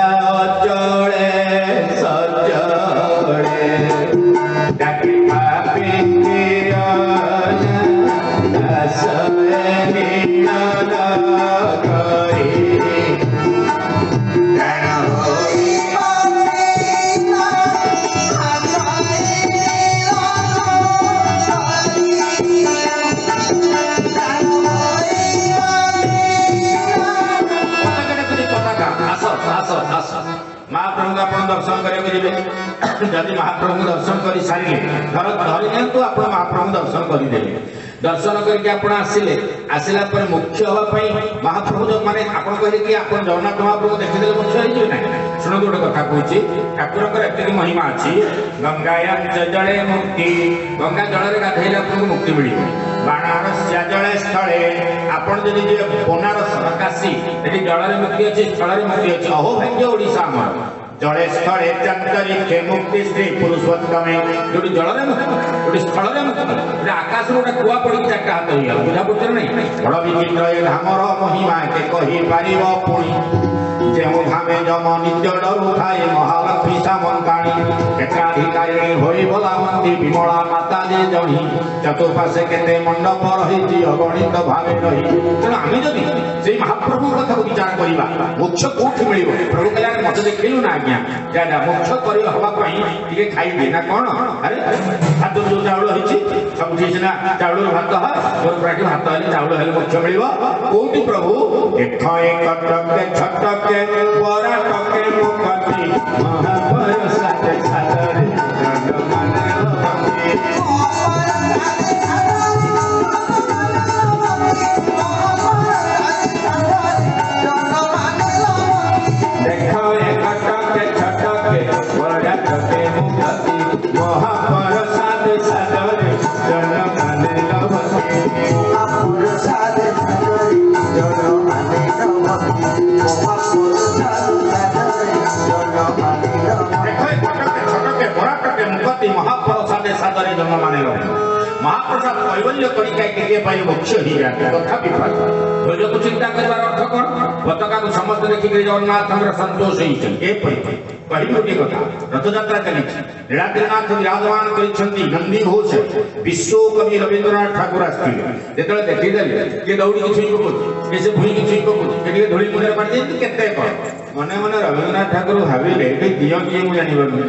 अचले सजले डाके भाबे କରିବେ ଯଦି ମହାପ୍ରଭୁଙ୍କୁ ଦର୍ଶନ କରି ସାରିଲେ ଧରି ନିଅନ୍ତୁ ଆପଣ ମହାପ୍ରଭୁଙ୍କୁ ଦର୍ଶନ କରିଦେଲେ ଦର୍ଶନ କରିକି ଆପଣ ଆସିଲା ପରେ ମୁଖ୍ୟ ହେବା ପାଇଁ ମହାପ୍ରଭୁ ମାନେ ଆପଣ କହିଲେ କି ଆପଣ ଜଗନ୍ନାଥ ମହାପ୍ରଭୁ ଦେଖିଦେଲେ ମୁଖ୍ୟ ହେଇଯିବେ ନାହିଁ ଶୁଣନ୍ତୁ ଗୋଟେ କଥା କହୁଛି ଠାକୁରଙ୍କର ଏତିକି ମହିମା ଅଛି ଗଙ୍ଗାୟାଞ୍ଚ ଜଳେ ମୁକ୍ତି ଗଙ୍ଗା ଜଳରେ ଗାଧେଇଲେ ଆପଣଙ୍କୁ ମୁକ୍ତି ମିଳିବ ବାଣାରସ୍ୟା ଜଳେ ସ୍ଥଳେ ଆପଣ ଯଦି ଯିବେ ବନାରସ କାଶୀ ସେଠି ଜଳରେ ମୁକ୍ତି ଅଛି ସ୍ଥଳରେ ମୁକ୍ତି ଅଛି ଅହୋ ଭାଗ୍ୟ ଓଡ଼ିଶା ଆମର ଜଳେ ସ୍ଥଳେ ଚନ୍ତରିକ୍ଷେ ମୁକ୍ତି ଶ୍ରୀ ପୁରୁଷୋତ୍ତମେ ଯୋଉଠି ଜଳରେ ମୁକ୍ତି ଯୋଉଠି ସ୍ଥଳରେ ମୁକ୍ତି ଗୋଟେ ଆକାଶରୁ ଗୋଟେ କୁଆ ପଡ଼ିକି ଚାରିଟା ହାତ ହେଇଗଲା ବୁଝା ପଡୁଛି ନା ନାହିଁ ବଡ଼ ବିଚିତ୍ର ଏ ଧାମର ମହିମା କେ କହିପାରିବ ପୁଣି ଯେଉଁ ଧାମେ ଯମ ନିତ୍ୟ ଡରୁଥାଏ ମହାଲକ୍ଷ୍ମୀ ସାମନ୍ତାଣୀ କ୍ଷେତ୍ରାଧିକାରିଣୀ ହୋଇ ଭଲା ମନ୍ଦି ବିମଳା ମାତା ଯେ ଜଣୀ ଚତୁର୍ପାର୍ଶ୍ୱେ କେତେ ମଣ୍ଡପ ରହିଛି ଅଗଣିତ ଭାବେ ରହି ତେଣୁ ଆମେ ଯଦି ସେଇ ମହାପ୍ରଭୁଙ୍କ କଥାକୁ ବିଚାର କରିବା ମୋକ୍ଷ କୋଉଠି ମିଳିବ ପ୍ରଭୁ କହିଲା ମତେ ଦେଖିଲୁ ନା ଆଜ୍ଞା ଯା ମୋକ୍ଷ କରିବା ହବା ପାଇଁ ଟିକେ ଖାଇଦିଏ ନା କଣ ଆରେ ଭାତ ଯୋଉ ଚାଉଳ ହେଇଛି ସବୁଠି ସିନା ଚାଉଳରୁ ଭାତ হয় ମୋର ପ୍ରାଟି ଭାତ ହେଲେ ଚାଉଳ ହେଲେ ମୋକ୍ଷ ମିଳିବ କୋଉଠି ପ୍ରଭୁ ଦେଖ ଏକ ଟକେ ଛଟକେ ପରା ଟକେ ମୁଖତି ମହାପର ସାଥେ ସାଥରେ ଜଗମାନେ ଲଭନ୍ତି ଦେଖ ଏକ ଟକେ ଛଟକେ ପରା ଟକେ ମୁଖତି ମହାପର ସାଥେ ସାଥରେ ଜଗମାନେ ଲଭନ୍ତି ମହାପୁର ସାଧେ ସାଧରେ ଜନମାନେ ରମନ୍ତି ମହାପୁର ସାଧେ ଜନମାନେ ରମନ୍ତି ମହାପ୍ରସାଦେ ସାଦରେ ଜନ୍ମମାନେ ମହାପ୍ରସାଦ କୈବଲ୍ୟ କଣିକା ଟିକେ ପାଇଁ ମୋକ୍ଷ ହେଇଯାନ୍ତି ତଥାପି ଧୈର୍ଯ୍ୟକୁ ଚିନ୍ତା କରିବାର ଅର୍ଥ କଣ ପତାକାକୁ ସମସ୍ତେ ଦେଖିକରି ଜଗନ୍ନାଥଙ୍କର ସନ୍ତୋଷ ହେଇଛନ୍ତି ଏପରି କହିବି ଗୋଟିଏ କଥା ରଥଯାତ୍ରା ଚାଲିଛି ନୀଳାଦ୍ରିନାଥ ବିରାଜମାନ କରିଛନ୍ତି ନନ୍ଦୀ ଘୋଷ ବିଶ୍ୱକବି ରବୀନ୍ଦ୍ରନାଥ ଠାକୁର ଆସିଥିଲେ ଯେତେବେଳେ ଦେଖିଦେଲେ କିଏ ଦୌଡ଼ିକି ଛୁଇଁ ପକଉଛି କିଏ ସେ ଭୂଇଁକି ଛୁଇଁ ପକଉଛି କିଏ ଟିକେ ଧୂଳି ମୁଣ୍ଡରେ ମାରିଦେଇଛି କେତେ କଣ ମନେ ମନେ ରବୀନ୍ଦ୍ରନାଥ ଠାକୁର ଭାବିଲେ ଏଠି ଦିଅ କିଏ ମୁଁ ଜାଣିପାରୁନି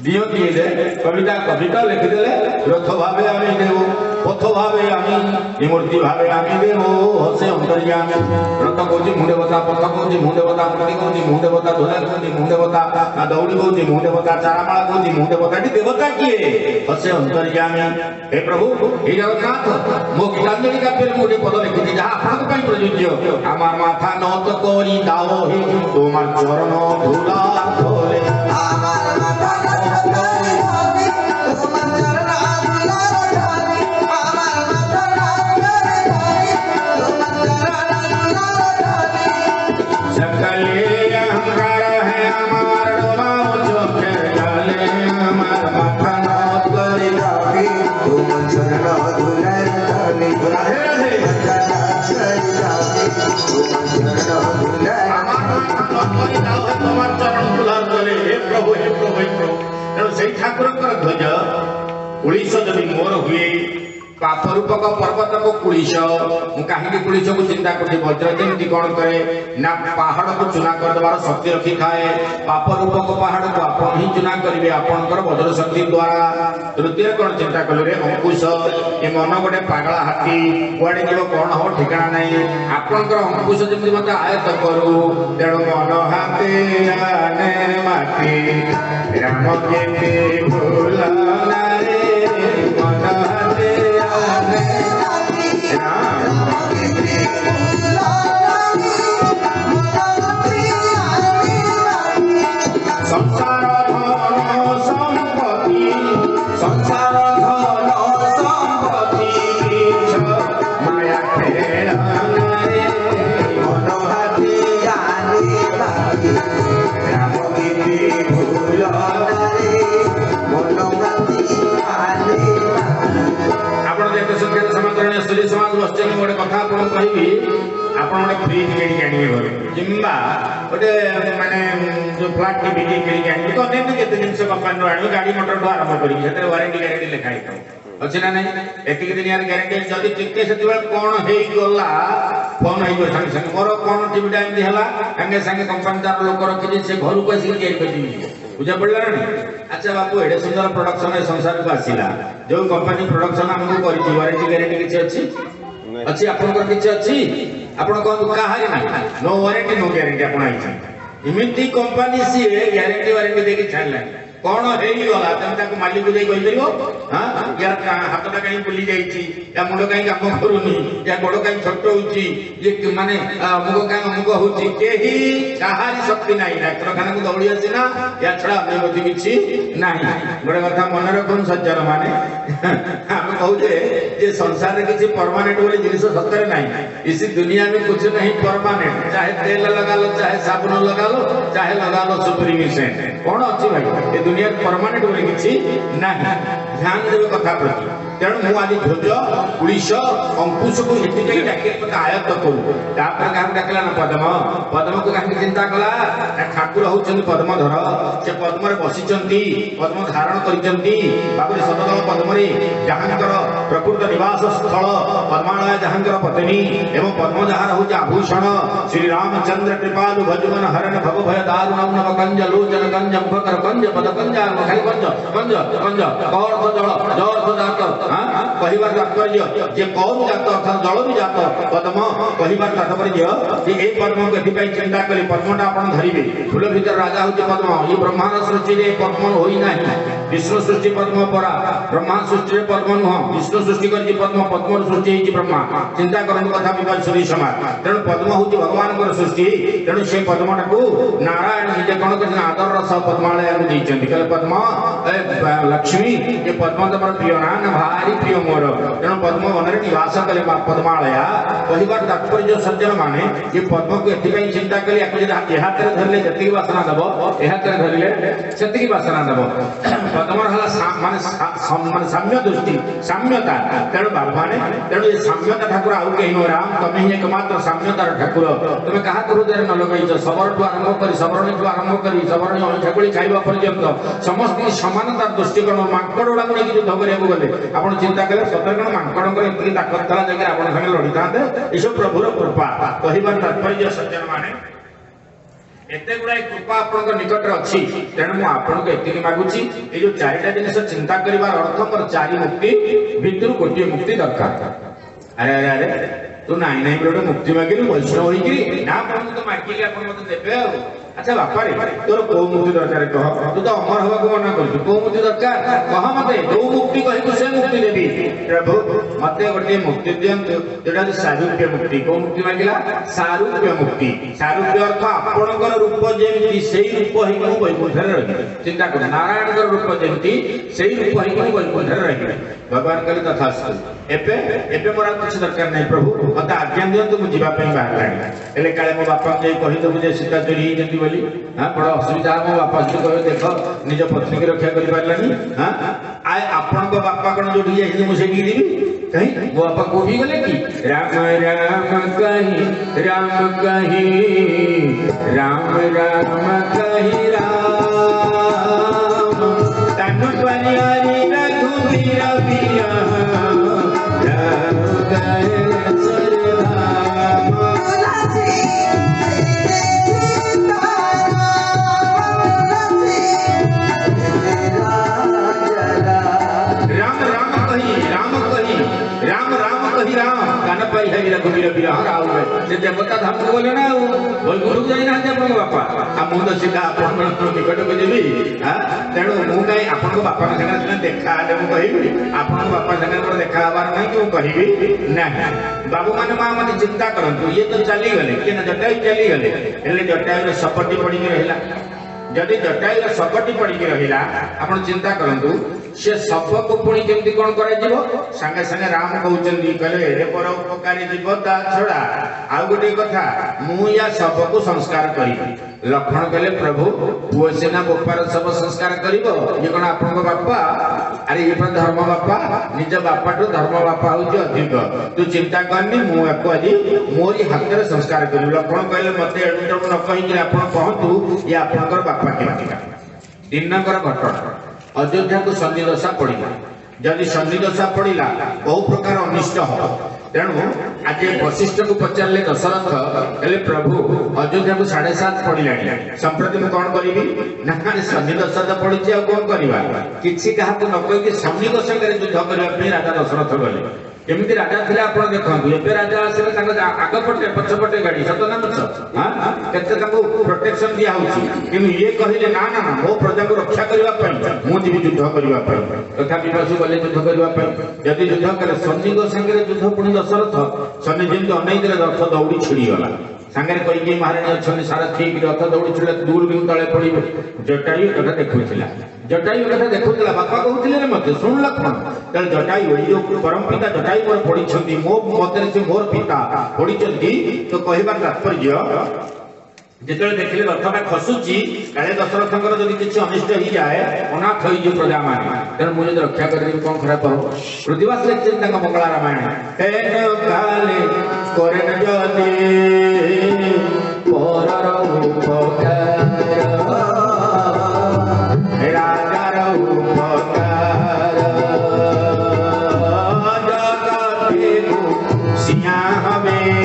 दियो किए दे कविता कविता लिख देले रथ भावे आमी देव पथ भावे आमी मूर्ति भावे आमी देव हसे अंतर्यामी रथ कोची मुंडे बता पथ कोची मुंडे बता मूर्ति कोची मुंडे बता धोला कोची मुंडे बता दौड़ी कोची मुंडे बता चारामाला कोची मुंडे बता टी देवता किए हसे अंतर्यामी हे प्रभु हे जगन्नाथ मो गीतांजलि का फिर मोटे पद लिखि जहा आपन पई प्रयोज्य आमार माथा नत करी दाओ हे तोमार चरण धूला धोले आमार माथा ठाकुर ध्वज कुश जदि मोर हुए पाप रूपक पर्वत को कुश कहीं कुश को चिंता करती वज्र जमी कौन करे ना पहाड़ को चुना करदेवार शक्ति रखी थाए पाप रूपक पहाड़ को आप ही चुना करेंगे आपंकर वज्र शक्ति द्वारा तृतीय कौन चिंता कले अंकुश ये मन गोटे पागला हाथी कुआड़े जीव कौन हम ठिकाना नहीं आपंकर अंकुश जमी मत आयत करू तेणु मन हाथी माटी राम के भूल मन हाथी संसार धन संपत्ति माया खेल मन हाथी राम गीति भूल समाज बस गोटे कथा कहि आप फ्रिज किणी आने घर कि गोटे मानने जो फ्लाट टीवी किणी आने तो अन्य जिते जिन कंपानी आने गाड़ी मोटर ठूँ आरंभ कर वारंटी ग्यारंटी लिखाई अच्छे ना नहीं एति दिन ग्यारंटी जदि टिके से कौन होगा फोन हो सागे सागे मोर कौन टीवीटा एमती है सागे सागे कंपानी तार लोक रखी से घर को आसिक बुझा पड़ा ना अच्छा बापू एडे सुंदर प्रोडक्शन संसार को आसला जो कंपानी प्रोडक्शन आमको कर वारंटी ग्यारंटी किसी अच्छी अच्छी आपंकर किसी अच्छी आप कहूँ कहा नो वारंटी नो ग्यारंटी आप ଏମିତି କମ୍ପାନୀ ସିଏ ଗ୍ୟାରେଣ୍ଟି ୱାରେଣ୍ଟି ଦେଇକି ଛାଡ଼ିଲାଣି କଣ ହେଇଗଲା ତମେ ତାକୁ ମାଲିକ ଦେଇ କହିପାରିବ ୟାର ହାତଟା କାହିଁ ବୁଲି ଯାଇଛି ୟା ମୁଣ୍ଡ କାହିଁ କାମ କରୁନି ୟା ଗୋଡ କାହିଁ ଛୋଟ ହଉଛି ଇଏ ମାନେ ଅମୁକ କାହିଁ ଅମୁକ ହଉଛି କେହି କାହାରି ଶକ୍ତି ନାହିଁ ଡାକ୍ତରଖାନାକୁ ଦୌଡ଼ି ଆସିନା ୟା ଛଡା ଅନ୍ୟ କିଛି ନାହିଁ ଗୋଟେ କଥା ମନେ ରଖନ୍ତୁ ସଜ୍ଜନ ମାନେ ଆମେ କହୁଛେ ଯେ ସଂସାରରେ କିଛି परमानेंट वाली जिनिस सत्तर नहीं इसी दुनिया में कुछ नहीं परमानेंट चाहे तेल लगा लो चाहे साबुन लगा लो चाहे लगा लो सुप्रीमिसेंट कौन अच्छी भाई ये दुनिया परमानेंट वाली किसी नहीं ध्यान देवे कथा प्रति तेणु मु आज ध्वज पुलिस अंकुश को ये डाके आयत्त करू तापर क्या डाकला ना पद्म पद्म को कहीं चिंता कला ठाकुर होउछन पद्मधर से पद्म बसी पद्म धारण करिसंती बाबू सदल पद्म जहांकर प्रकृत निवास स्थल पद्मालय जहांकर पत्नी एवं पद्म जहार हूँ आभूषण श्री रामचंद्र कृपालु भजुमन हरण भव भय दारुण नव कंज लोचन कंज मुखकर कंज पद कंज खाली कंज कंज कंज कौर्थ जल जर्थ जात कहबार तात्पर्य जे कौन जात अर्थात जल भी जात पद्म कहबार तात्पर्य जे ए पद्म को चिंता करी पद्मटा आपण धरिबे फूल भीतर राजा हूँ पद्म ये ब्रह्मांड सृष्टि रे पद्म होई नाही विष्णु सृष्टि पद्म परा ब्रह्मा सृष्टि पद्म नुह विष्णु सृष्टि कर पद्म पद्म सृष्टि ब्रह्मा चिंता करते कथा विवाद सुरी समाज तेणु पद्म हूँ भगवान सृष्टि तेणु से पद्मटा को नारायण निजे कौन कर आदर रस पद्मालय कहले पद्म लक्ष्मी ये पद्म तुम प्रिय ना भारी प्रिय मोर तेणु पद्म वन में निवास कले पद्मालया कहबार तात्पर्य सज्जन माने ये पद्म को एथि चिंता कले हाथ में धरले जी बासना दब हाथ में धरले से बासना दब पद्मर माने साम्य दृष्टि साम्यता तेणु बाबू मैंने तेणु ये साम्यता ठाकुर आउ कहीं नो राम तुम ही एकमात्र साम्यतार ठाकुर तुम क्या हृदय न लगे सबरठू आरंभ कर सबरणी आरंभ कर सबरणी अणछाकुड़ी खाइबा पर्यंत समस्त समानतार दृष्टिकोण मांकड़ गुड़ा नहीं युद्ध करने गले आप चिंता करें सतर कौन मांकड़ एति ताकत था जगह आप सामने लड़ी था यह प्रभुर कृपा कहबार तात्पर्य सज्जन माने एते गुड़ाई कृपा आपन निकट अच्छी तेणु मुझे आपको एति मागुची ये जो चारिटा जिनिस चिंता कर अर्थ मोर चारि मुक्ति भितर गोटे मुक्ति दरकार अरे अरे अरे तू नाई नाई गोटे मुक्ति मागिलु वैष्णव होगी ना तो मागिले आप देवे अच्छा बापा रे तोर को मुक्ति दरकार कह तू तो अमर हवा को मना कर को मुक्ति दरकार कह मते जो मुक्ति कहि से मुक्ति देबी प्रभु मते गोटे मुक्ति दियंतु जेटा सारूप्य मुक्ति को मुक्ति मागिला सारूप्य मुक्ति सारूप्य अर्थ आपणकर रूप जेमती सेही रूप ही को वैकुंठ रे रहि चिंता कर नारायण कर रूप जेमती सेही रूप ही को वैकुंठ रे रहि भगवान कले तथास्तु एपे एपे मोरा कुछ दरकार नहीं प्रभु मते आज्ञा दियंतु मु जीवा पई बाहर लानी एले काले मो बापा के कहि दबु जे सीता चोरी जंती बोली हां बड़ा असुविधा मो बापा से कहे देख निज पत्नी की रक्षा कर पारलानी हां आय आपन को बापा कोन जोडी जाई मु से की देबी कहीं वो बापा को भी गले की राम राम कहीं राम राम कहीं राम तनु परियारी रघुवीर बिया राम गए रघुवीर बिरह देवता धाम को बोले ना बोल गुरु जाई ना अपन बापा आ मु तो सीधा अपन निकट को देबी तेणु मु कहीं अपन बापा संगे देखा मु कहबी अपन बापा संगे देखा हबार नहीं कि कहबी नहीं बाबू माने मां माने चिंता करंतु ये तो चली गले कि ना जटाई चली गले एले जटाई रे सपटी पड़ी के रहला जदि जटाई रे सपटी पड़ी के रहला अपन चिंता करंतु से सब को पुणी केमती कौन कर संगे संगे राम कहते कहले रे पर उपकारी जीव ता छड़ा आ गोटे कथा मु या सब को संस्कार करी लक्ष्मण कहले प्रभु पुओ सेना गोपार सब संस्कार करिवो ये कोन आपन बापा अरे ये पर धर्म बापा निज बापा तो धर्म बापा हो अधिक तू चिंता करनी मु एको आज मोरी हाथ रे संस्कार करी लक्ष्मण कहले मते एडु न कहि कि आपन कहतु ये आपनकर बापा के दिनकर घटना अयोध्या को सन्निदशा पड़ा जदि सन्निदशा पड़ा बहु प्रकार अनिष्ट हो तेणु आज वशिष्ठ को पचारे दशरथ हेले प्रभु अयोध्या को 7.5 पड़ा संप्रति मुझे कौन करी ना सन्निदशा तो पड़ी कौन करवा किसी क्या न कही सन्निदशा युद्ध करने राजा दशरथ गले केमिति राजा थिले आपण देखंतु एबे राजा आसिले आग पटे पछ पटे गाड़ी सत ना मछ हां केते ताको प्रोटेक्शन दिया होची किनु ये कहिले ना ना मो प्रजा को रक्षा करबा पई मु जीवी युद्ध करबा पई तथापि पशु गले युद्ध करबा पई यदि युद्ध करे सन्नी को संगे युद्ध पुणी दशरथ सन्नी जेंति अनेक रथ दौड़ी छिड़ी गला सांगे कई महाराणी अच्छे सारा ठीक रथ दौड़ी छिड़े दूर भी तले पड़ी जटायु कथा देखुला जटायु कथा देखुला बापा कहउथिले मते सुन लक्ष्मण तल जटायु जो परम पिता जटायु मोर पड़ी मो मते से मोर पिता पड़ी तो कहबार तात्पर्य जेतले देखले रथटा खसुची काले दशरथंकर जदि किछि अनिष्ट ही जाए अनाथ होई जो प्रजा माने तेन मु जदि रक्षा करबी कोन खराब हो पृथ्वीवास लेखिन तंग मंगला रामायण तेन काले करेन जदि परर उपकार राजार उपकार जगते सिया हमें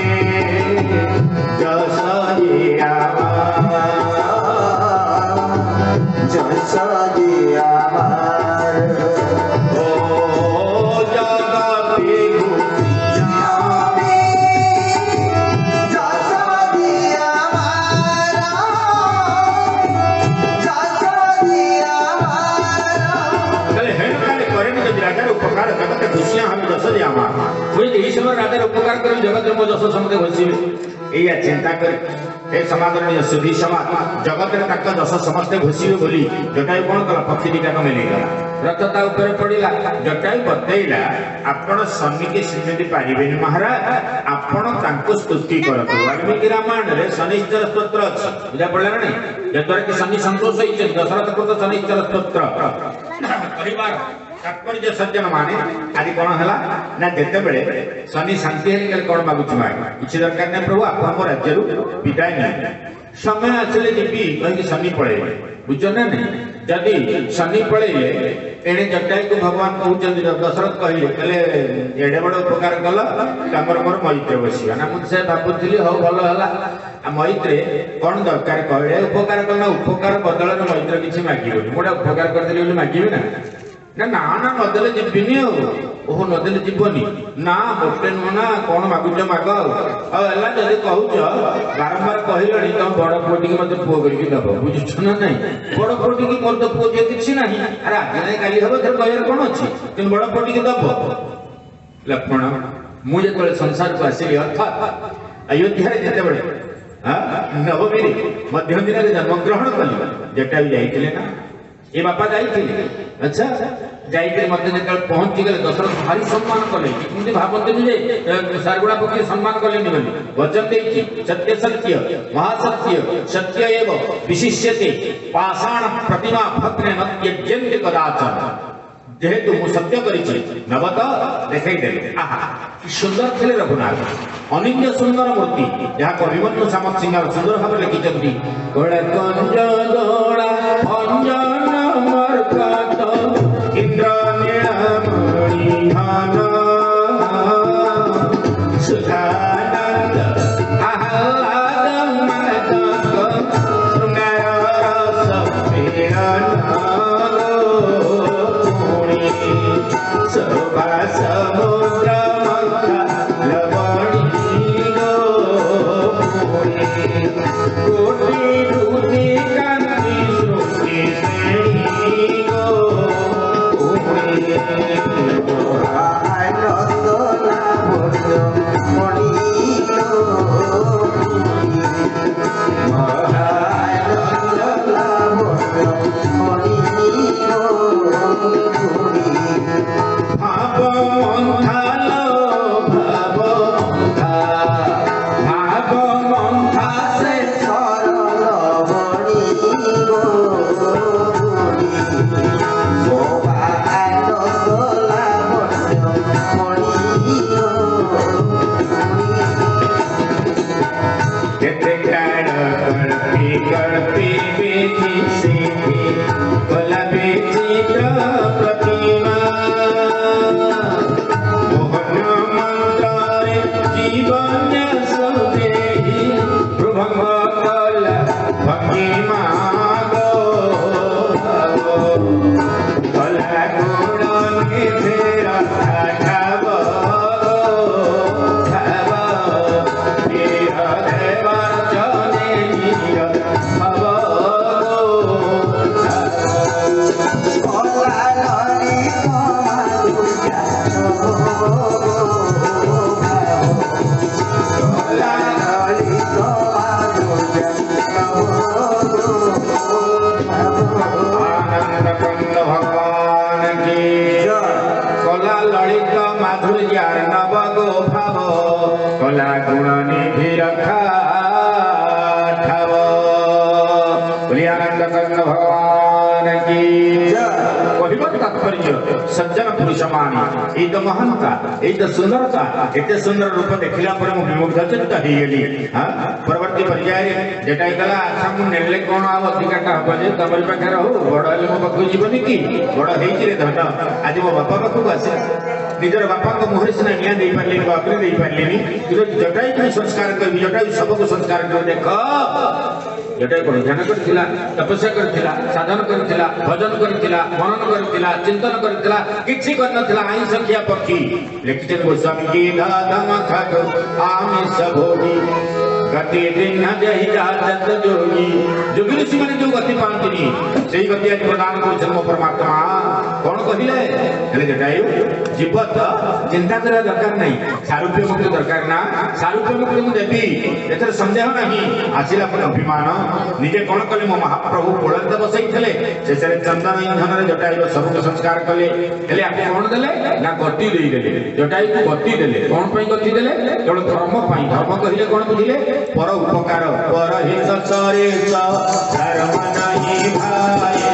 राजा उपकार कर जगत में जस समझे घोषिबे या चिंता कर ए समाज सुधी समाज जगत में तक जस समस्ते घोषिबे बोली जटायु कौन कला पक्षी दीटा को मिल गला रथता ऊपर पड़िला जटायु बतेइला आपण शनि के श्रीमती पारिबेनी महाराज आपण तांको स्तुति करतो वाल्मीकि रामायण रे शनिश्चर स्तोत्र अछि बुझा पड़ला नहीं जतरे कि शनि संतोष होई दशरथ को तो शनिश्चर स्तोत्र परिवार तात्पर्य सज्जन माने आदि कौन हला ना देते बेले शनि शांति हेले कौन मागुछ माय किछि दरकार नै प्रभु आप हम राज्य रु विदाय नै समय आछले जेबी कहि शनि पळे बुझन नै जदी शनि पळेले एने जटाई को भगवान कहउचन दशरथ कहिले कले एडे बड़ उपकार कल तमर मोर मैत्र बसिया ना मुझे भाबुथिली हो भलो हला आ मैत्रे कौन दरकार कहले उपकार कल उपकार बदल में मैत्र किछि मागिबो मोडा उपकार कर देली बोली मागिबे ना ना ना ना नदेले जीविनी ओह नदेले जीवनी ना मोटे नुना कौन मागुच माग आला जदि कहूच बारंबार कहलनी तुम बड़ पुटी के मते पुओ करके दब बुझुछ ना नहीं बड़ पुटी की मोर तो पुओ जे किछि नाही अरे आज नहीं काली हबो थर कहर कोन अछि तुम बड़ पुटी के दब लक्ष्मण मु जे संसार को आसी अर्थात अयोध्या रे जते बड़े हां नवमी मध्य दिन रे जन्म ग्रहण कली जटायु जाइतिले ना ये बापा जाइतिले अच्छा जाइके मते जेतल पहुंची गले दशरथ भारी सम्मान कले किंतु भाबते जे सारगुड़ा पक्षी सम्मान कले नि बोली वचन देछि सत्य सत्य महासत्य सत्य एव विशिष्यते पाषाण प्रतिमा भद्रे नत्यज्यन्ते कदाचन जेहेतु मु सत्य करिछि नवत देखाई देले आहा सुंदर थिले रघुनाथ अनिन्य सुंदर मूर्ति जहाँ को अभिमन्यु सामत सिंगार सुंदर भाव लिखिछन्ति गोड़ा कंज दोड़ा अंजन मरकत इंद्र नीलमणि घन सुधानंद आह्लाद मदक शृंगार रस प्रेरण शोभा समुद्र मंथा लवणी कोटि दूती कांति श्रुति श्रेणी सज्जन पुरुष मानी एई तो महानता एई तो सुंदरता एते सुंदर रूप देखिला पर मु विमुग्धचित्त हेई गेली हां परवर्ती पर्याय जेटा गला अच्छा मु नेले कोन आ अधिकारटा हबो जे तमरी पाखे रहू बड़ हेले मो पाखु जीवनी की बड़ हेई रे धन आज मो बापा पाखु आसे निजर बापा को मुहर सिना निया दे पारली बापरे दे पारली कि जटाई को संस्कार कर जटाई सबको संस्कार कर देख जटाई को ध्यान करथिला तपस्या करथिला साधन करथिला भजन करथिला मनन करथिला चिंतन करथिला किछि करनथिला आई संख्या पक्षी लेखित गोस्वामी की दादम खातो आमिष भोगी गति दिन जहि जात जोगी जोगी ऋषि माने जो गति पांतिनी सेही गति आज प्रदान को जन्म परमात्मा कौन कहिले हेले जटायु जीवत चिंता करा दरकार नहीं सारूप्य मुक्ति दरकार ना सारूप्य मुक्ति मु देबी एथर संदेह नहीं आसिला पर अभिमान निजे कोन कले मो महाप्रभु कोळंत बसैथले शेषरे चंदन इंधन रे जटायु सबको संस्कार कले हेले आप कोन देले ना गति देई देले जटायु को गति देले कोन पई गति देले केवल धर्म पई धर्म कहिले कोन बुझिले पर उपकार पर हित सरे धर्म नहीं भाई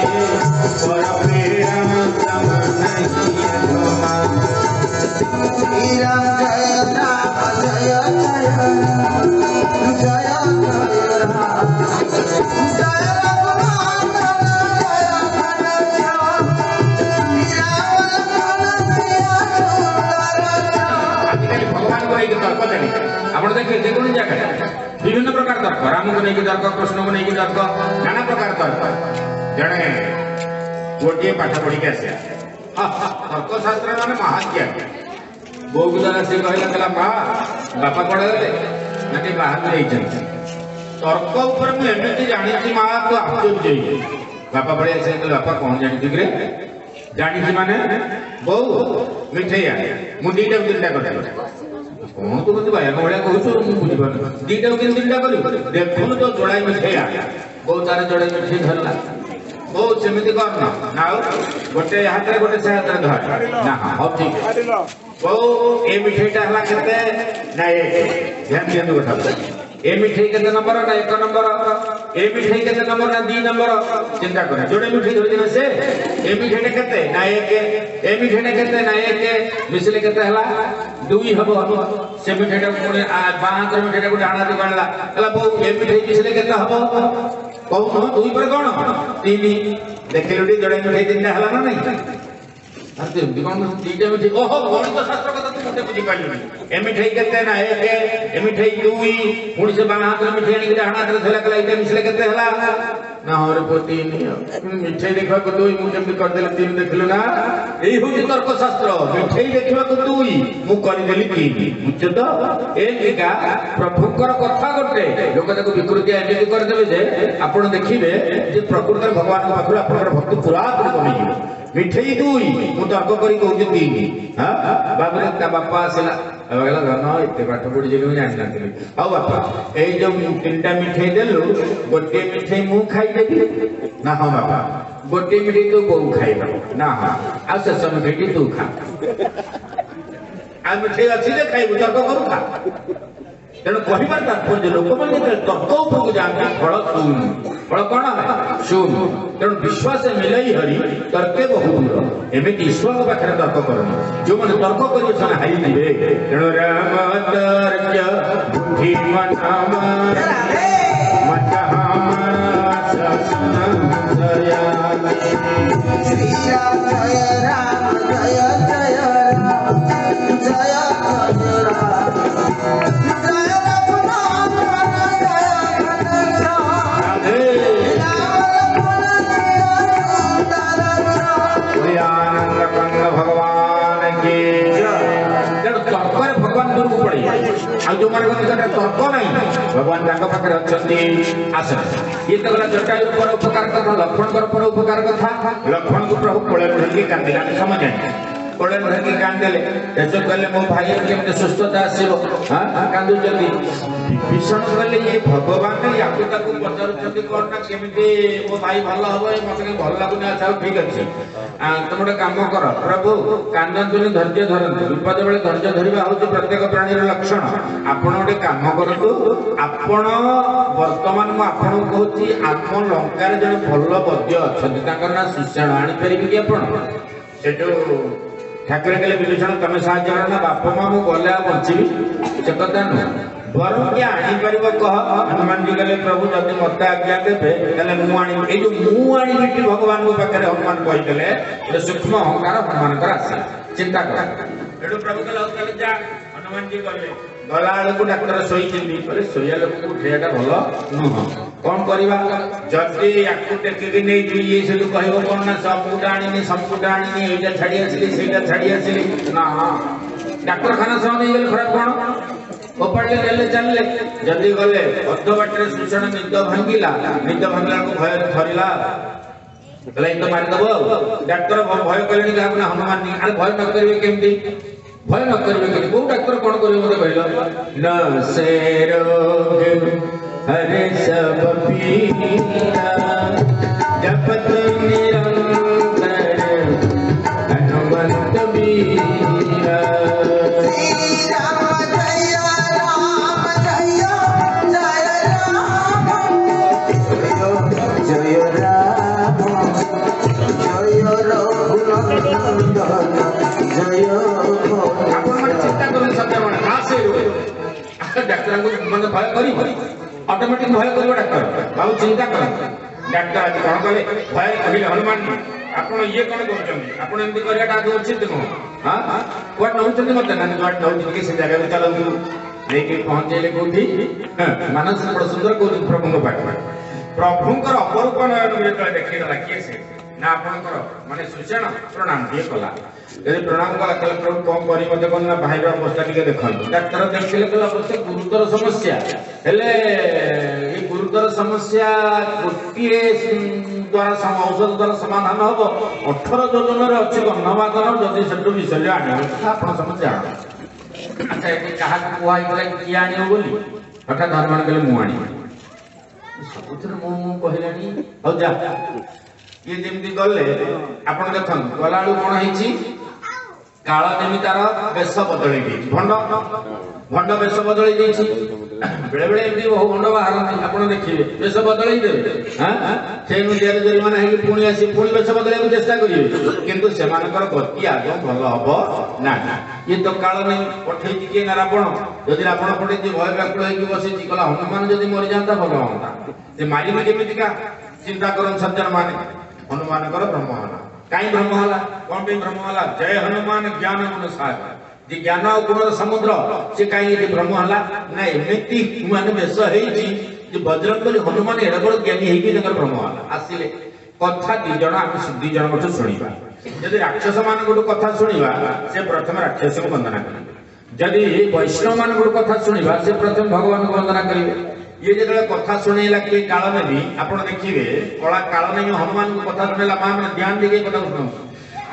पर प्रेम सम नहीं अधमा श्री राम जय राम जय जय राम जय जय राम जय रघुनाथ जय घनश्याम श्री राम सिया सुंदर आजिकल भगवान को नहीं तर्क देनी आपण देखिए जेकोनी जगह विभिन्न प्रकार तर्क राम को नहीं तर्क कृष्ण को नहीं तर्क नाना प्रकार तर्क जणे गोटे पाठ पढ़ी के आसे तर्क शास्त्र माने महाज्ञान बोग द्वारा से कहला कला बापा पढ़े गले ना के बाहर में रही तर्क ऊपर मु एमती जानी छी मां तो आश्चर्य होई बापा पढ़े से कहले बापा कौन जानी ठीक रे जानी छी माने बहु मिठैया मु दीटा तीनटा करता कौन तो कति भाया भलिया कहू मु बुझी पार दीटा तीनटा करी देखुन तो जोड़ाई मिठैया बहु तार जोड़ाई मिठै धरला बहु सेमिति करना ना गोटे हाथ रे गोटे से हाथ रे धर ना हां ठीक बहु ए मिठैटा हला केते ना ध्यान दियनु कथा ए मिठाई केते नंबर ना 1 नंबर ए मिठाई केते नंबर ना 2 नंबर चिंता कर जोड़े मिठाई धरि दिन से ए मिठाई केते ना 1 ए मिठाई केते ना 1 मिसले केते हला 2 हबो से मिठाई कोने बाहात मिठाई को डाणा दे गणला हला बहु ए मिठाई मिसले केते हबो कहू न 2 पर कोन 3 देखिलुटी जोड़े मिठाई तीनटा हला ना नहीं अरे दिगण दीटा मिठाई ओहो गणित शास्त्र कथा तू मोटे बुझी पाइलुनी ए मिठाई केते ना 1 ए मिठाई 2 पुणी से बाहा हाथ मिठाई आनी के हाथ रे थला कला इते मिसले केते हला ना और पोती मिठाई देखा को 2 मु जेम कर देले 3 देखलु ना एई होची तर्क शास्त्र मिठाई देखा को 2 मु करि देली 3 बुझ तो ए एका प्रभुकर कथा गोटे लोक ताको विकृति एमि कर देबे जे आपण देखिबे जे प्रकृति भगवान पाखु आपनकर भक्ति पूरा करि जिवो मिठाई 2 मु तर्क करी कहू 3 हां बाबरे ता बापा आसला अगला धन एते पाठ पढि जे जानि नथिली आ बापा एई जो 3टा मिठाई देलु गोटे मिठाई मु खाई देबी ना हां बापा गोटे मिठाई तो बहु खाइबा ना हां आ से सब मिठाई तू खा आ मिठाई अछि जे खाइबु तर्क करू खा तेणु कहबार तात्पर्य लोक मैंने तर्क उपरको जाती फल शून्य फल कौन है शून्य तेणु विश्वास मिलई हरि तर्के बहु दूर एमती ईश्वर पाखे तर्क करनी जो मैंने तर्क कर हारी जीवे तेणु राम तर्क बुद्धि श्री राम जय राम जय जय राम जय जय राम जय रघुनाथ जय घनश्याम आनंद कंद भगवान की तेणु तर्क भगवान दूर को पड़े आ जो मारे तर्क नहीं भगवान पाखे अच्छा आस ये तो गला जटायु पर उपकार कथा लक्ष्मण पर उपकार कथा लक्ष्मण को प्रभु कोले धरके कांदिला समझ कोले धरके कांदेले ऐसे कहले मो भाई केमते सुस्थता आसीबो हां कांदु जल्दी भीषण कहले ये भगवान याको ताको पचारु जल्दी करना केमते मो भाई भलो हबो मते भल लागुनी अच्छा ठीक अछि तुम गोटे काम कर प्रभु कांदंतुनी धैर्य धरंतु विपद बेले धैर्य धरिबा होउछ प्रत्येक प्राणीर लक्षण आपण गोटे काम करतु आपण वर्तमान मु आपण कहूची आत्म लंकार जने भल बद्य अछंती ताकर ना शिष्यण आनी परिबि कि आपण ସେଠୁ ଠାକୁର କହିଲେ ବିଭୀଷଣ ତମେ ସାହାଯ୍ୟ କର ନା ବାପା ମା ମୁଁ ଗଲେ ଆଉ ବଞ୍ଚିବି ସେ କଥା ନୁହଁ ବରଂ କିଏ ଆଣିପାରିବ କହ ହନୁମାନଜୀ କହିଲେ ପ୍ରଭୁ ଯଦି ମତେ ଆଜ୍ଞା ଦେବେ ତାହେଲେ ମୁଁ ଆଣିବି ଏଇ ଯୋଉ ମୁଁ ଆଣିବି ଭଗବାନଙ୍କ ପାଖରେ ହନୁମାନ କହିଦେଲେ ଗୋଟେ ସୂକ୍ଷ୍ମ ଅହଙ୍କାର ହନୁମାନଙ୍କର ଆସିଲା ଚିନ୍ତା କର ଏଠୁ ପ୍ରଭୁ କହିଲେ ହଉ ତାହେଲେ ଯା ହନୁମାନଜୀ ଗଲେ ଗଲା ବେଳକୁ ଡାକ୍ତର ଶୋଇଛନ୍ତି କହିଲେ ଶୋଇବା ଲୋକକୁ ଉଠେଇବାଟା ଭଲ ନୁହଁ କଣ କରିବା ଯଦି ଆକୁ ଟେକିକି ନେଇଛୁ ଇଏ ସେଠୁ କହିବ କଣ ନା ସବୁଟା ଆଣିନି ଏଇଟା ଛାଡି ଆସିଲି ସେଇଟା ଛାଡି ଆସିଲି ନା ଡାକ୍ତରଖାନା ସହ ନେଇଗଲେ ଖରାପ କଣ ଫୋପାଡ଼ିଲେ ନେଲେ ଚାଲିଲେ ଯଦି ଗଲେ ଅଧ ବାଟରେ ଶୋଷଣ ନିଦ ଭାଙ୍ଗିଲା ବେଳକୁ ଭୟ ଧରିଲା କହିଲା ଏଇ ତ ମାରିଦବ ଆଉ ଡାକ୍ତର ଭୟ କଲେଣି କାହାକୁ ନା ହନୁମାନ ଆରେ ଭୟ ନ କରିବେ କେମିତି ଭୟ ନ କରିବେ କେମିତି କୋଉ ଡାକ୍ତର କଣ କରିବେ ମତେ କହିଲ न से रोग हरे सब पीरा जपत निरंतर हनुमंत वीरा डाक्तर मन भय कर ऑटोमेटिक भय कर डाक्तर बाबू चिंता कर डाक्तर आज कौन कले भय कहले हनुमान आपण ये कौन कर आपण एमती करियाटा आज उचित नुह हां कोट नउचंदी मत ना कोट नउचंदी कि से जगह को चलंतु लेके पहुंचेले कोठी मानस बड़ सुंदर को प्रभुଙ୍କ पाठ प्रभुଙ୍କର ଅପରୂପ ନୟନ ଯେତେବେଳେ ଦେଖିଗଲା କିଏ ସେ ନା ଆପଣଙ୍କର ମାନେ ସୁଚେଣ ପ୍ରଣାମ ଦିଏ କଲା ଯଦି ପ୍ରଣାମ କଲା ତାହେଲେ ପ୍ରଭୁ କଣ କରି ମତେ କଣ ନା ଭାଇର ଅବସ୍ଥା ଟିକେ ଦେଖନ୍ତୁ ଡାକ୍ତର ଦେଖିଲେ କହିଲେ ଅବଶ୍ୟ ଗୁରୁତର ସମସ୍ୟା ହେଲେ এই ଗୁରୁତର ସମସ୍ୟା ଗୋଟିଏ ଦ୍ୱାରା ଔଷଧ ଦ୍ୱାରା ସମାଧାନ ହବ 18 ଯୋଜନାରେ ଅଛି ଗନ୍ଧମାଦନ ଯଦି ସେଠୁ ବିଷୟ ଆଣିବ ଆପଣ ସମସ୍ତେ ଜାଣ ଆଚ୍ଛା ଏଠି କାହାକୁ କୁହାଇଥିଲା କିଏ ଆଣିବ ବୋଲି ହଠାତ୍ ହନୁମାନ କହିଲେ ମୁଁ ଆଣିବି ସବୁଥିରେ ମୁଁ କହିଲାଣି ହଉ ଯା ଇଏ ଯେମିତି ଗଲେ ଆପଣ ଦେଖନ୍ତୁ ଗଲାବେଳୁ କଣ ହେଇଛି କାଳ ନିମିତାର ବେଶ ବଦଳେଇ ଦେଇଛି ଭଣ୍ଡ ବେଶ ବଦଳେଇ ଦେଇଛି ବେଳେ ବେଳେ ଏମିତି ବହୁ ଭଣ୍ଡ ବାହାରନ୍ତି ଆପଣ ଦେଖିବେ ବେଶ ବଦଳେଇ ଦେବେ ସେଇ ଜରିମାନା ହେଇକି ପୁଣି ଆସି ପୁଣି ବେଶ ବଦଳେଇବାକୁ ଚେଷ୍ଟା କରିବେ କିନ୍ତୁ ସେମାନଙ୍କର ଗତି ଆଦୌ ଭଲ ହବ ନା ଇଏ ତ କାଳ ନେଇ ପଠେଇଛି କିଏ ନା ରାବଣ ଯଦି ରାବଣ ପଠେଇଛି ଭୟ ବ୍ୟାକୁଳ ହେଇକି ବସିଛି କହିଲା ହନୁମାନ ଯଦି ମରିଯାଆନ୍ତା ଭଲ ହୁଅନ୍ତା ସେ ମାରିବେ କେମିତିକା ଚିନ୍ତା କରନ୍ତୁ ସଜ୍ଜନ ମାନେ ହନୁମାନଙ୍କର ବ୍ରହ୍ମ ହେଲା କାହିଁ ବ୍ରହ୍ମ ହେଲା କଣ ପାଇଁ ବ୍ରହ୍ମ ହେଲା ଜୟ ହନୁମାନ ଜ୍ଞାନ ଗୁଣ ସାଗର ଯେ ଜ୍ଞାନ ଆଉ ଗୁଣର ସମୁଦ୍ର ସେ କାହିଁ ଏଠି ବ୍ରହ୍ମ ହେଲା ନା ଏମିତି ମାନେ ବେଶ ହେଇଛି ଯେ ବଜରଙ୍ଗ ବୋଲି ହନୁମାନ ଏଡେ ବଡ ଜ୍ଞାନୀ ହେଇକି ତାଙ୍କର ବ୍ରହ୍ମ ହେଲା ଆସିଲେ କଥା ଦି ଜଣ ଆମେ ଦି ଜଣଙ୍କଠୁ ଶୁଣିବା ଯଦି ରାକ୍ଷସ ମାନଙ୍କଠୁ କଥା ଶୁଣିବା ସେ ପ୍ରଥମେ ରାକ୍ଷସକୁ ବନ୍ଦନା କରିବେ ଯଦି ବୈଷ୍ଣବ ମାନଙ୍କଠୁ କଥା ଶୁଣିବା ସେ ପ୍ରଥମେ ଭଗବାନଙ୍କୁ ବନ୍ଦନା କରିବେ ये जो कथा शुणेला किए काल नेमी आप देखिए कला काल नेमी हनुमान को कथा शुणेला मां मैंने ध्यान देके कथा शुणु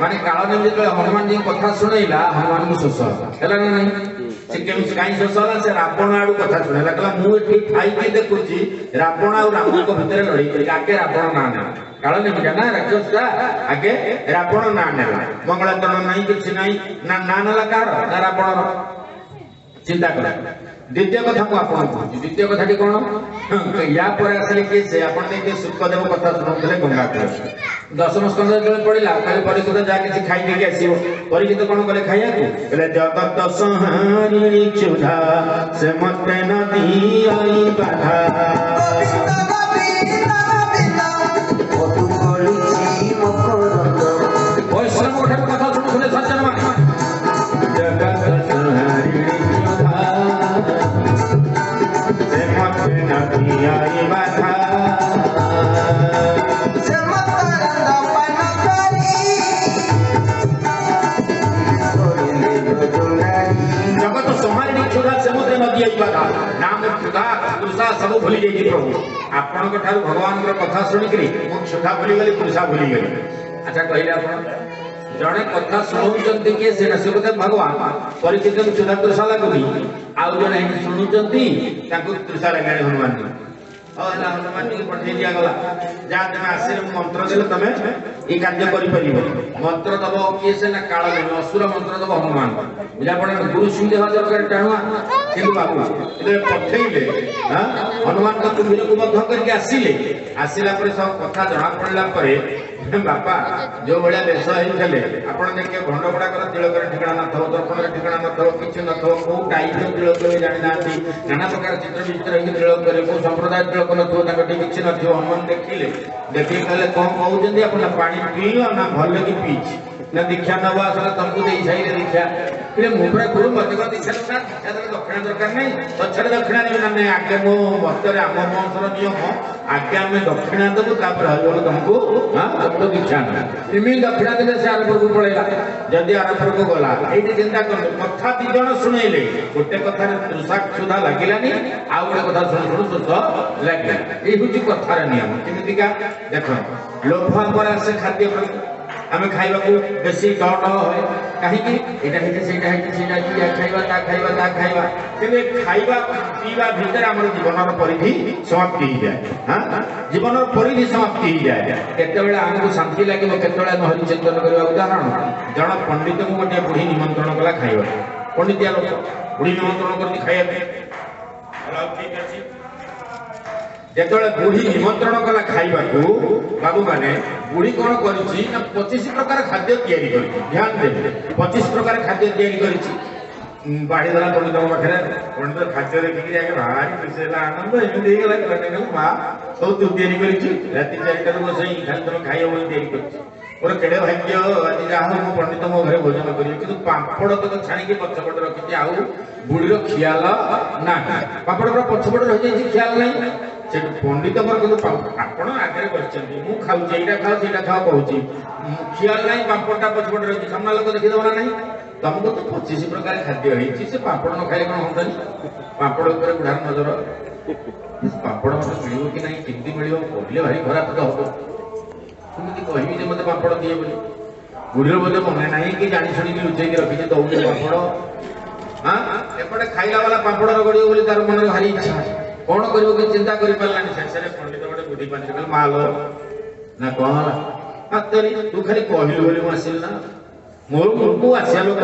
माने काल नेमी जो हनुमान जी कथा शुणेला हनुमान को शोष है ना नहीं से केम कहीं शोष होला से रावण आडू कथा शुणेला कहला मु एठी खाई के देखुची रावण और राम को भीतर लड़ी आगे रावण ना ना काल नेमी ना राक्षस आगे रावण ना नेला मंगलाचरण नहीं किछ नहीं ना ना नेला कार ना रावण चिंता कर द्वितीय कथा को आपन द्वितीय कथाटी कौन या पर आसले कि से आपन देखिए सुखदेव कथा सुनुले गंगाधर दशम स्कंद जो पड़िला खाली परिचित जा किसी खाई देके आसीबो परिचित कोन करे खाइया को कहले जगत संहारिणी चुधा से मते नदी आई बाधा वैष्णव कथा सुनुले सज्जन मान जगत संहारिणी आई बाधा जगत संहारिणी क्षुधा से मते नदी आई बाधा नाम क्षुधा तृषा सब भूली जाई प्रभु आपण को ठार भगवान को कथा सुनि करी मो क्षुधा भूली गली तृषा भूली गली अच्छा कहले आपण जड़े कथा शुणुचंती के सेना से भगवान परिचित क्षुधा तृषा लागुनी आउ जने शुणुचंती ताको तृषा लगाने हनुमान जी हनुमान जी पठे दिया गला जा तमे आसिले मंत्र देले तमे ई कार्य करि परिबो मंत्र दबो के से ना काल नहीं असुर मंत्र दबो हनुमान बुझा पड़े गुरु सिंह देवा दरकार टाणुआ किंतु बाबू इले पठेइले हनुमान का कुंभीर को मध्य करके आसिले आसिला पर सब कथा जणा पड़ला परे ବାପା ଯୋଉ ଭଳିଆ ବେଶ ହେଇଥିଲେ ଆପଣ ଦେଖିବେ ଭଣ୍ଡ ଗୁଡାକର ତିଳକରେ ଠିକଣା ନଥିବ, ଦର୍ପଣରେ ଠିକଣା ନଥିବ, କିଛି ନଥିବ, କୋଉ ଟାଇପର ତିଳକ କରିବେ ଜାଣିନାହାନ୍ତି, ନାନା ପ୍ରକାର ଚିତ୍ର ବିଚିତ୍ର ହେଇକି ତିଳକ କରିବେ, କୋଉ ସମ୍ପ୍ରଦାୟ ତିଳକ ନଥିବ, ତାଙ୍କ ଟିକେ କିଛି ନଥିବ। ହନୁମାନ ଦେଖିଲେ ଦେଖିକି କହିଲେ କଣ କହୁଛନ୍ତି ଆପଣ, ପାଣି ପିଇଲ ନା ଭଲ କି ପିଇଛି ନା ଦୀକ୍ଷା ନବ ଆସିଲା ତମକୁ ଦେଇ ସାଇଲେ ଦୀକ୍ଷା ମୁଁ ପୁରା ଗୁରୁ ମତେ କଣ ଦୀକ୍ଷା ଦରକାର, ଦୀକ୍ଷା ଦେଲେ ଦକ୍ଷିଣା ଦରକାର ନାହିଁ, ପଛରେ ଦକ୍ଷିଣା ନେବେ ନା ନାହିଁ, ଆଗେ ମୋ ମତରେ ଆମ ବଂଶର ନିୟମ ଆଗେ ଆମେ ଦକ୍ଷିଣା ଦେବୁ ତାପରେ ହରିବଲ ତମକୁ ତମକୁ ଦୀକ୍ଷା ନେବ। ଏମିତି ଦକ୍ଷିଣା ଦେଲେ ସେ ଆରମ୍ଭକୁ ପଳେଇଲା, ଯଦି ଆରମ୍ଭକୁ ଗଲା ଏଇଠି ଚିନ୍ତା କରନ୍ତୁ କଥା ଦି ଜଣ ଶୁଣେଇଲେ, ଗୋଟେ କଥାରେ ତୃଷା କ୍ଷୁଧା ଲାଗିଲାନି, ଆଉ ଗୋଟେ କଥା ଶୁଣୁ ଶୁଣୁ ଶୋଷ ଲାଗିଲା। ଏଇ ହଉଛି କଥାର ନିୟମ। କେମିତିକା ଦେଖ ଲୋଭ ଆମର ଆସେ ଖାଦ୍ୟ ପ୍ରତି, ଆମେ ଖାଇବାକୁ ବେଶୀ ଡହ ହୁଏ, କାହିଁକି ଏଇଟା ହେଇଛି ସେଇଟା ହେଇଛି ସେଇଟା ଇଏ ଖାଇବା ତା ଖାଇବା ତା ଖାଇବା, କିନ୍ତୁ ଖାଇବା ପିଇବା ଭିତରେ ଆମର ଜୀବନର ପରିଧି ସମାପ୍ତି ହେଇଯାଏ। ଜୀବନର ପରିଧି ସମାପ୍ତି ହେଇଯାଏ। କେତେବେଳେ ଆମକୁ ଶାନ୍ତି ଲାଗିବ, କେତେବେଳେ ଆମେ ହରିଚିନ୍ତନ କରିବା। ଉଦାହରଣ, ଜଣ ପଣ୍ଡିତଙ୍କୁ ଗୋଟିଏ ବୁଢ଼ୀ ନିମନ୍ତ୍ରଣ କଲା ଖାଇବାକୁ, ପଣ୍ଡିତିଆ ଲୋକ ବୁଢ଼ୀ ନିମନ୍ତ୍ରଣ କରିଛି ଖାଇବା ପାଇଁ, ଠିକ ଅଛି। ଯେତେବେଳେ ବୁଢ଼ୀ ନିମନ୍ତ୍ରଣ କଲା ଖାଇବାକୁ, ବାବୁ ମାନେ ବୁଢ଼ୀ କଣ କରିଛି ନା 25 ପ୍ରକାର ଖାଦ୍ୟ ତିଆରି କରିଛି। ଧ୍ୟାନ ଦେବେ, 25 ପ୍ରକାର ଖାଦ୍ୟ ତିଆରି କରିଛି। ବାଢି ଦେଲା ପଣ୍ଡିତଙ୍କ ପାଖରେ, ପଣ୍ଡିତ ଖାଦ୍ୟ ଦେଖିକି ଆଗେ ଭାରି ଖୁସି ହେଲା, ଆନନ୍ଦ ଏମିତି ହେଇଗଲା, ମା ସବୁ ତୁ ତିଆରି କରିଛୁ, ରାତି 4ଟାରୁ ବସେଇ ଖାଲି ତମେ ଖାଇବ ବୋଲି ତିଆରି କରିଛି। ମୋର କେଡ଼େ ଭାଗ୍ୟ, ଆଜି ଯାହା ହଉ ମୁଁ ପଣ୍ଡିତ ମୋ ଘରେ ଭୋଜନ କରିବି, କିନ୍ତୁ ପାମ୍ପଡ଼ ତକ ଛାଣିକି ପଛପଟେ ରଖିଛି, ଆଉ ବୁଢ଼ୀର ଖିଆଲ ନାହିଁ। ପାମ୍ପଡ଼ ପୁରା ପଛପଟେ ରହିଯାଇଛି, ଖିଆଲ ନାହିଁ। ସେଠୁ ପଣ୍ଡିତଙ୍କର କିନ୍ତୁ ଆପଣ ଆଗରେ ବସିଛନ୍ତି, ମୁଁ ଖାଉଛି, ଏଇଟା ଖାଅ ସେଇଟା ଖାଅ କହୁଛି, ଖିଆଲ ନାହିଁ, ପାମ୍ପଡ଼ଟା ପଛପଟେ ରହିଛି, ସାମ୍ନା ଲୋକ ଦେଖିଦେବ ନା ନାହିଁ। ତମକୁ ତ 25 ପ୍ରକାର ଖାଦ୍ୟ ହେଇଛି, ସେ ପାମ୍ପଡ଼ ନ ଖାଇଲେ କଣ ହୁଅନ୍ତାନି? ପାମ୍ପଡ଼ ଉପରେ ବୁଢ଼ାର ନଜର, ପାମ୍ପଡ଼ ମତେ ମିଳିବ କି ନାହିଁ, କେମିତି ମିଳିବ, କହିଲେ ଭାରି ଖରାପ ତ ହବ, କେମିତି କହିବି ଯେ ମତେ ପାମ୍ପଡ଼ ଦିଏ ବୋଲି। ବୁଢ଼ୀର ବୋଧେ ମନେ ନାହିଁ କି ଜାଣି ଶୁଣିକି ଲୁଚେଇକି ରଖିଛି ଦଉଡ଼ି ପାମ୍ପଡ଼। ଏପଟେ ଖାଇଲା ବାଲା ପାମ୍ପଡ଼ ରଗଡ଼ିବ ବୋଲି ତାର ମନରେ ଭାରି ଇଚ୍ଛା, କଣ କରିବ କି ଚିନ୍ତା କରିପାରିଲାନି। ଶେଷରେ ପଣ୍ଡିତ ଗୋଟେ ବୁଦ୍ଧି ପାଞ୍ଚ କହିଲେ, ମାଲ ନା କଣ ହେଲା, ତୁ ଖାଲି କହିଲୁ ବୋଲି ମୁଁ ଆସିଲି ନା, ମୋର ମୁଣ୍ଡକୁ ଆସିବା ଲୋକ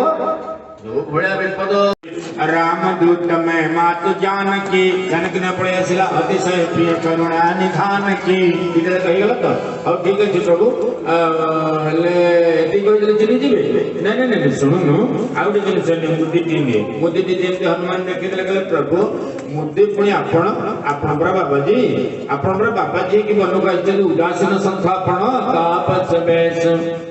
ଯୋଉ ଭଳିଆ ବିପଦ। रामदूत में मातु जानकी जनक ने पड़े आसिला अतिशय प्रिय करुणा निधान की इधर कही गला तो और ठीक है प्रभु ले एती कहि चिनी जिवे नहीं नहीं नहीं सुनु आउ टे जिन से मुद्दे दी हनुमान देखि देले कहले प्रभु मुद्दे पुणी आपण आपण पर बाबाजी आपण पर बाबाजी की मन को आइते उदासीन संत आपण तापस बेस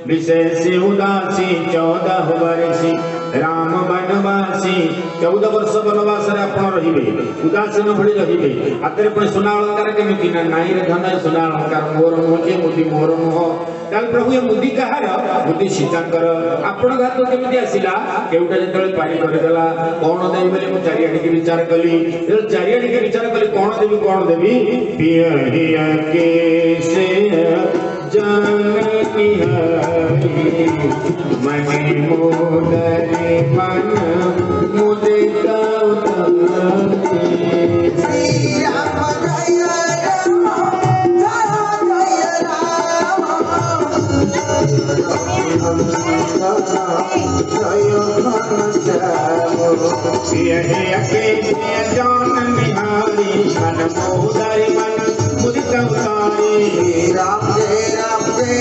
विशेष उदासी 14 वर्षी राम वनवासी 14 वर्ष वनवास आपण रहिबे उदासीन भली रहिबे हाथ में सुना अलंकार केमिति ना नाई रे धन सुना अलंकार मोर मोजे मुदी मोर मोह ताल प्रभु ये मुदी कहार मुदी सीतांकर आपण घात केमिति आसिला केउटा जेतले पानी कर देला कोन देबी बोले मु चारियाडी के विचार कली चारियाडी के विचार कली कोन देबी पिया के से जानकी हरि मनि मोदरे मन मुदिता उतरे श्री राम जय राम जय राम पिया के जानकी हरि मन मोदरे मन मुदिता उतरे राम जय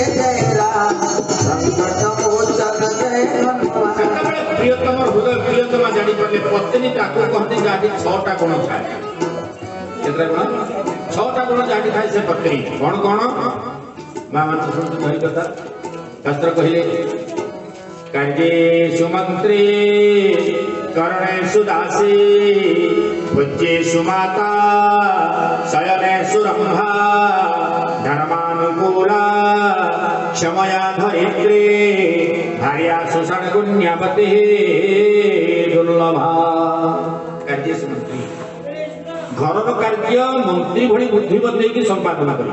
राम संकट मोचन जय हनुमान प्रियतम हृदय प्रियतम जानी पड़े पत्नी ताको कहते जाति 6टा गुण थाए केतरा गुण 6टा गुण जाति थाए से पत्नी कौन कौन मां मन सुन कहि कथा शास्त्र कहिले कार्ये सुमंत्री करणेषु दासी पूज्येषु माता शयनेषु रंभा धर्मानुकूला क्षमया धरित्री भार्या सुषण गुण्यापति दुर्लभा कार्य मंत्री घर कार्य मंत्री भली बुद्धि बदल संपादन कर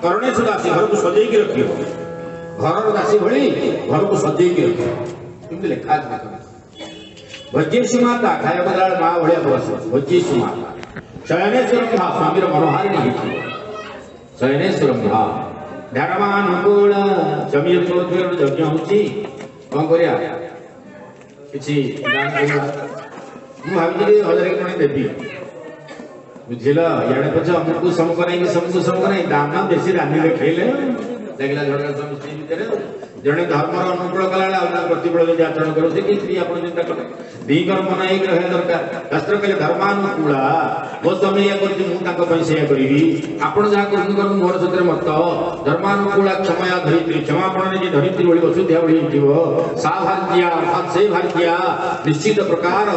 करणेश दासी घर को सजे रखियो घर दासी भली घर को सजे रखियो लिखा भज्येशु माता खाया बदला माँ भाया बस भज्येशु माता शयनेश्वर स्वामी मनोहारिणी शयनेश्वर धर्मानुकूल जमी यज्ञ होची कौन करिया किछि दान करिया मु भाबिली 1000 टका देबी बुझिल इे पचे अमुक समूक नहीं समूक समूक नहीं दाम बेसी रानी देखेले लगला झड़का समस्या भितर जड़े धर्मर अनुकूल कला प्रतिकूल जो आचरण करोगे कि स्त्री आप चिंता कर दीकर मन एक रहा दरकार शास्त्र कहले धर्मानुकूला वो समय या करी आपण जहाँ कर मोर सतरे मत धर्मानुकूला क्षमया धरित्री क्षमापण जी धरित्री भाई वसुध्या भाई सा भारतीया अर्थात से भारतीया निश्चित प्रकार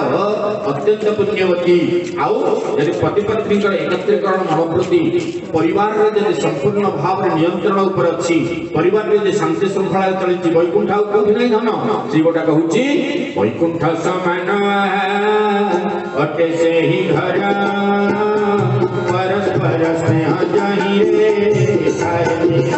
अत्यंत पुण्यवती आउ यदि पति पत्नी एकत्रीकरण मनोवृत्ति परिवार में संपूर्ण भाव नियंत्रण उपर अच्छी परिवार में शांति श्रृंखला चली वैकुंठ कौटी नहीं धन श्री गोटा कहूँ वैकुंठ समान अटे से ही घर परस्पर स्नेह जाहि रे स्नेह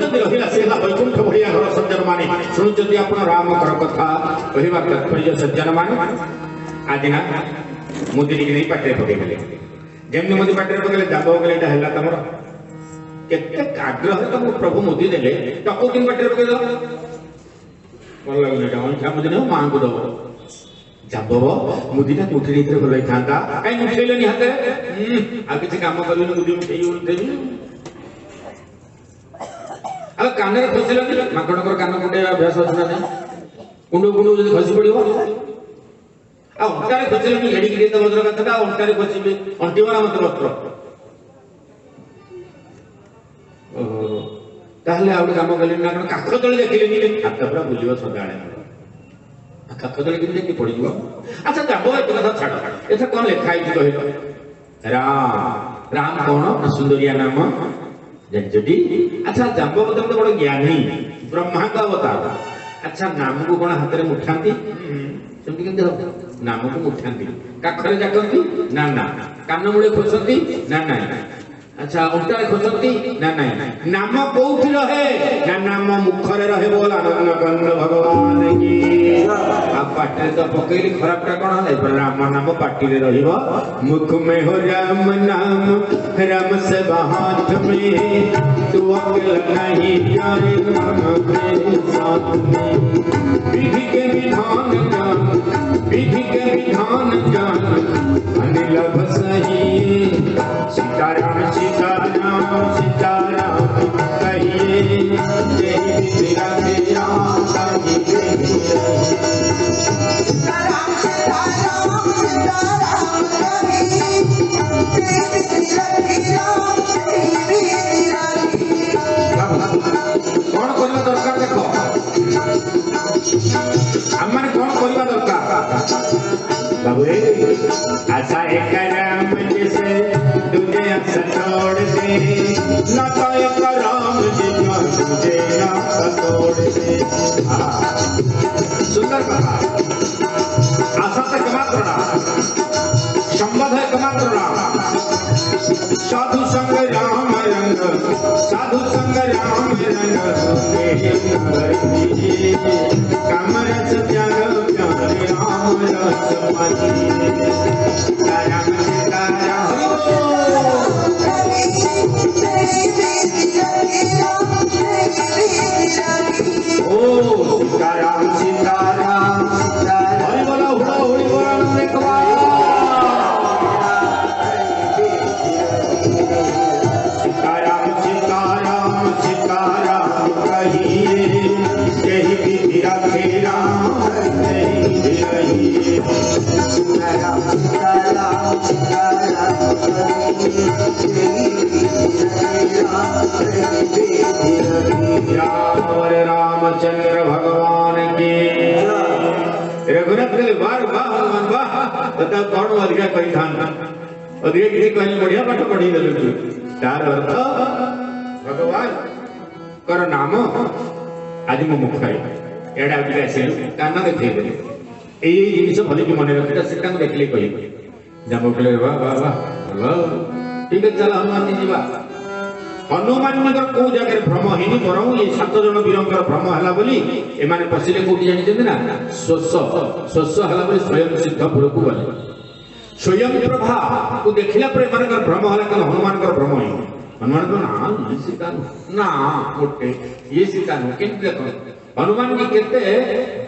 जदि रहा से वैकुंठ भाया घर सज्जन माने शुणुंट आप राम कथा कहवा तात्पर्य सज्जन मान आज ना मोदी नहीं पाटे पकईदे जमी मोदी पाटे पकड़े जाब गले है तुम केते आग्रह तुम प्रभु मोदी देले टको कि पाटे पकईद भल लगुन अंठा मोदी नहीं माँ को दब जाबव मुदीटा उठे भल था कहीं उठेलनि हाथ आ कि कम कर मुदी उठेबी अब कान खोसल माकड़ कान कुंडे अभ्यास अच्छे ना कुंड कुंड जो खसी पड़ो अंटारे खोसल एडिकी भद्र कथा अंटारे खोसबे अंटिमरा मत वस्त्र ताहले आ काम कले ना काख तले देखिले हाथ पूरा बुझ सदा काख तले कि देखी पड़ अच्छा जाब एक कथा छाड़ एथा कौन लिखाई कह राम राम कौन सुंदरिया नाम जानती अच्छा जाम्बवत तो बड़ ज्ञानी ब्रह्मा का अवतार अच्छा नाम को कौन हाथ में मुठाती नाम को मुठाती काखरे जाकती ना ना कान मूले खोसती ना ना अच्छा उल्टा खोसती ना ना नाम कौटी रहे ना नाम मुखरे रहे बोल आनंद कंद भगवान की आप पाटे तो पकईली खराबटा कौन है राम नाम पाटी रे रहिबो मुख में हो राम नाम राम से हाथ में तू अकेला नहीं प्यारे नाम के साथ में विधि के विधान जान विधि के विधान जान अनिल बसही सीताराम सीताराम सीताराम कहिए जय तेरा तेरा सीताराम सीताराम सीताराम कहिए जय तेरा कौन करने दरकार देख आम कौन करने दरकार बाबू आशा एक राम जैसे तुझे तोड़ दे न तो एक राम जैसे तुझे न तोड़ दे सुंदर कथा आशा से कमात्र संबंध है कमात्र साधु संग राम रंग साधु संग राम रंग कामरस त्याग प्यारे राम रस पानी राम सीताराम सीताराम हरि बोला हुड़ा हुड़ी बोला देखवा सीताराम सीताराम सीताराम कहिए यही विधि रखे राम नहीं रहिए सीताराम सीताराम सीताराम रामचंद्र भगवान की रघुनाथ बार बार हनुमान वाह तथा कौन अधिका कही था अधिका किसी कहीं बढ़िया पाठ पढ़ी दे तार अर्थ भगवान कर नाम आज मो मुख एडा कान देखे यही जिन भल मन रखा से देखले कह जब कहले वाह वाह वाह ठीक है चल हनुमान जी जा हनुमान कौ जगह भ्रम है बरं ये 7 जन वीरंकर भ्रम है बोली एमाने पशिले कौटी जानी ना स्वस्व स्वस्व है स्वयं सिद्धपुर को गले स्वयं प्रभा को देखिला पर एमानकर भ्रम होला कि हनुमानकर भ्रम होई हनुमान तो ना ये सीता ना मोटे ये सीता नु केन देखो हनुमान की केते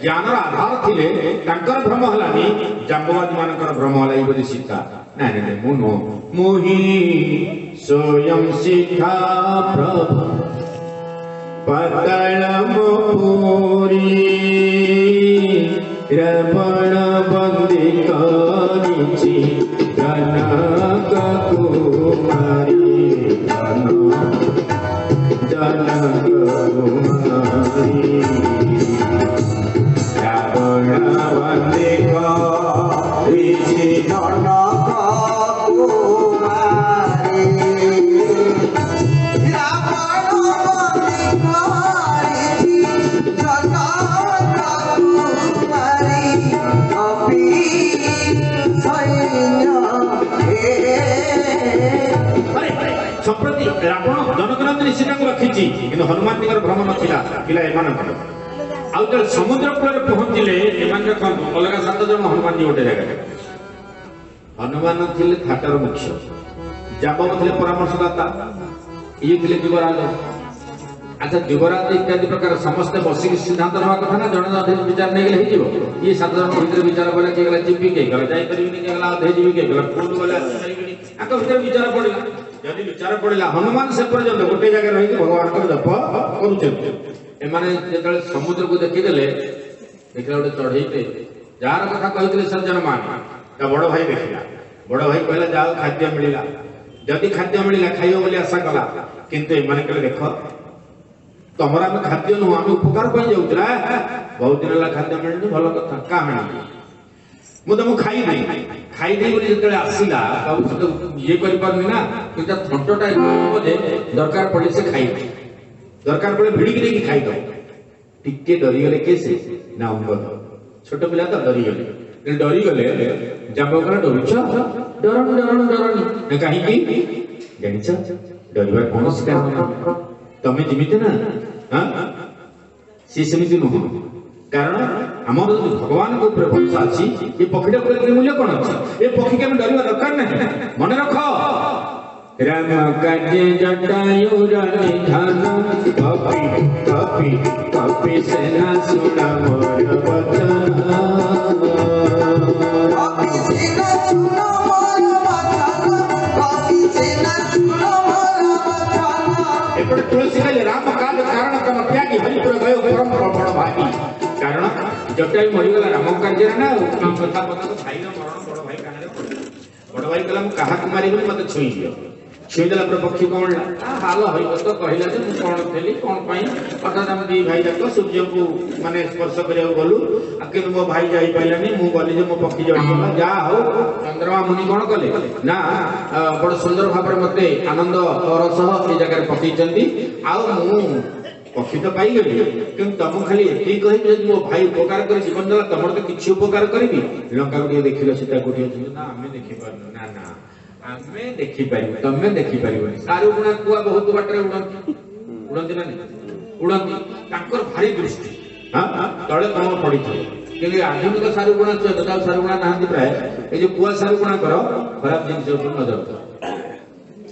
ज्ञान आधार थिले तांकर भ्रम हलानी जांबवादी मानकर भ्रम हलाई बोली सीता ना ना मुनो मोहि स्वयं सीता प्रभा पतलमपुरी रमण बंदी करिछि जनक कुमारी जनक कुमारी रावण बंदी करिछि जनक कुमारी रावण बंदी करिछि जनक कुमारी अभी सैन्य संप्रति रावण जनकनंदन सीता को रखिछि किंतु हनुमान निकर भ्रम नथिला पिला एमानकर आउ त समुद्र कूल पहुंचिले एमान देखन अलग 7 जन हनुमान जी गोटे जगह हनुमान थिले थाटर मुख्य जाबव थिले परामर्शदाता ये थिले युवराज अच्छा युवराज इत्यादि प्रकार समस्त बसिक सिद्धांत नवा कथा ना जन अधे विचार नै गेले हिजिबो ये 7 जन भीतर विचार बोले के गेला जीपी के गेला जाई परिबिनी के गेला अधे जीवी के गेला कोन बोले परिबिनी आक भीतर विचार पड़िला यदि विचार पड़िला हनुमान से पर्यंत गोटे जगह रही भगवान को जप करूछे एमाने जेतले समुद्र को देखि देले देखला गोटे चढ़ईते जार कथा कहितले सज्जन मान ता बड़ भाई देखिला बड़ भाई कहला जाओ खाद्य मिलिला यदि खाद्य मिलिला खाइयो बोली आशा कला किंतु एमाने कहले देखो तमरा में खाद्य नु हम उपकार पई जाउतरा बहुत दिन ला खाद्य मिलनी भलो कथा का मिलनी मु तो खाई नहीं बोली जतले आसीला तो ये करि परनी ना किंतु थंटटा बोले दरकार पड़े से खाई दरकार पड़े भिड़ी की देखी खाई दो टिके डरी गले कैसे ना अंगद छोट पिला तो डरी गले जाबो करा डरुछ डरन काहे की जानिछ डरिबार कोनोसी कारण तमे जिमिते ना हां से समिति नु कारण हमर भगवान को ऊपर भरोसा अछि ये पखीटा को मूल्य कोन अछि ये पखी के हम डरिबा दरकार नहीं मन रख राम काजे जटायु रानी धान कपि कपि कपि सेना सुना मोर वचन कपि सेना सुना मोर वचन कपि सेना सुना मोर वचन एपटे तुलसी कहले राम काज कारण कम त्यागी हरिपुर गयो परम बड़ भागी कारण जटायु मरिगला राम कार्य ना कथा पता भाई ना मरण बड़ भाई काने बड़ भाई कहला मु कहा कुमारी बोली मते छुई दियो छुईदेला पर पक्षी कौन हाल हो तो कहला जे कौन थेली कौन पाई अर्थात हम दी भाई जाक सूर्य को माने स्पर्श करिया गलु आके मो भाई जाई पाइलानी मु गली जे मो पक्षी जड़ला जा हो चंद्रमा मुनि कोन कले ना बड़ सुंदर भाबर मते आनंद रस ए जगह पक्षी चंदी आ मु पक्षी तो पाई गली किंतु तुम खाली एती कहि जे मो भाई उपकार कर जीवन दला तमर तो किछि उपकार करबी लंका को देखिलो सीता कोठी ना हमें देखि पारनु ना ना आमे देखि पारिबो तमे देखि पारिबोनी सारू गुणा कुआ बहुत बाटरे उड़ंती ना उड़ंती तांकर भारी दृष्टि हां तळे तम पडिथो केले आधुनिक सारू गुणा छ तथा सारू गुणा नाहंती प्राय ए जे कुआ सारू गुणा करो खराब जिनिस ऊपर नजर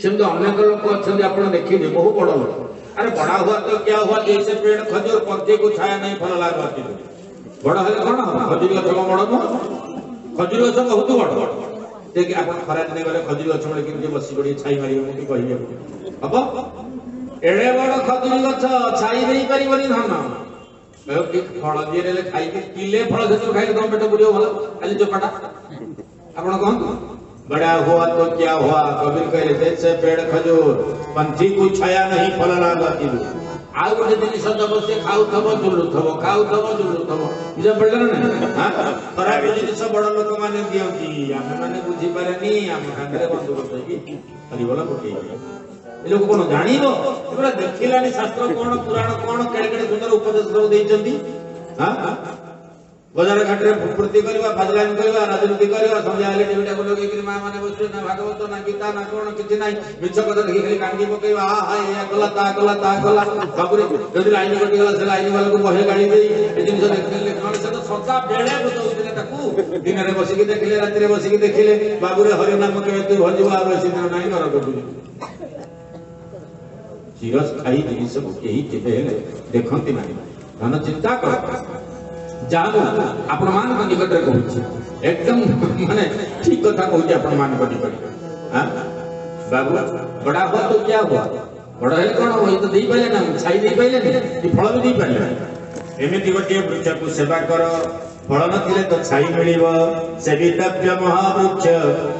सेम तो अनेक लोक अछन आपण देखिबे बहु बड़ लोक अरे बड़ा हुआ तो क्या हुआ जैसे पेड़ खजूर पत्ते को छाया नहीं फल लागती बड़ा है कोन खजूर गछ बड़ खजूर गछ बहुत बड़ देखि आपण खरा दिने गले खजूर गछ मले किन बसी बडी छाई मारियो मु कहिबे अब एडे बड़ खजूर गछ छाई देई परिबनी धन कहो कि फल दिए रे खाई के किले फल से खाई तो पेट बुलियो भला खाली चोपाटा आपण कोन बड़ा हुआ तो क्या हुआ कबीर कहे जैसे पेड़ खजूर पंथी को छाया नहीं फल लागती आउ गोटे जिनिस जबसे खाउथबो जुलुथबो खाउथबो जुलुथबो इजा पडला ना हां खराब जिनिस बड़ लोक माने दियंती हम माने बुझी पारेनी हम हांगरे बंद करतई हरि बोला कोटी ए लोक कोन जानिबो एबरा देखिलानी शास्त्र कोन पुराण कोन केडे केडे सुंदर उपदेश सब देइचंती हां बाजार घाट रे प्रति करबा फाजलाइन करबा राजनीति करबा समझा ले टीवीटा को लोगे कि मां माने बसु ना भागवत ना गीता ना कोन किछि नाही मिछ कथा देखि खाली कांडी पकेबा आ हा या गला ता बाबूरे जदि लाइन कटि गला से लाइन वाला को बहे गाड़ी देई ए जिनिस देखले कोन से तो सदा बेड़े बुझौतिले दिन में बसिक देखिले रात में बसिक देखिले बाबूरे हरि नाम के तू भजवा आसी दिन नहीं नरक बुझ चिरस खाई जिनिस को केही केबे देखंती नहीं धन चिंता कर जानो आपण मान को निकट रे कहूची एकदम माने ठीक कथा कहूची आपण मान को निकट हां बाबू बड़ा हुआ तो क्या हुआ बड़ा है कौन वही तो दे पाले ना छाई दे पाले नहीं फल भी दे पाले एमिति गोटे वृक्ष को सेवा कर फल नथिले तो छाई मिलिबो सेवितव्य महावृक्ष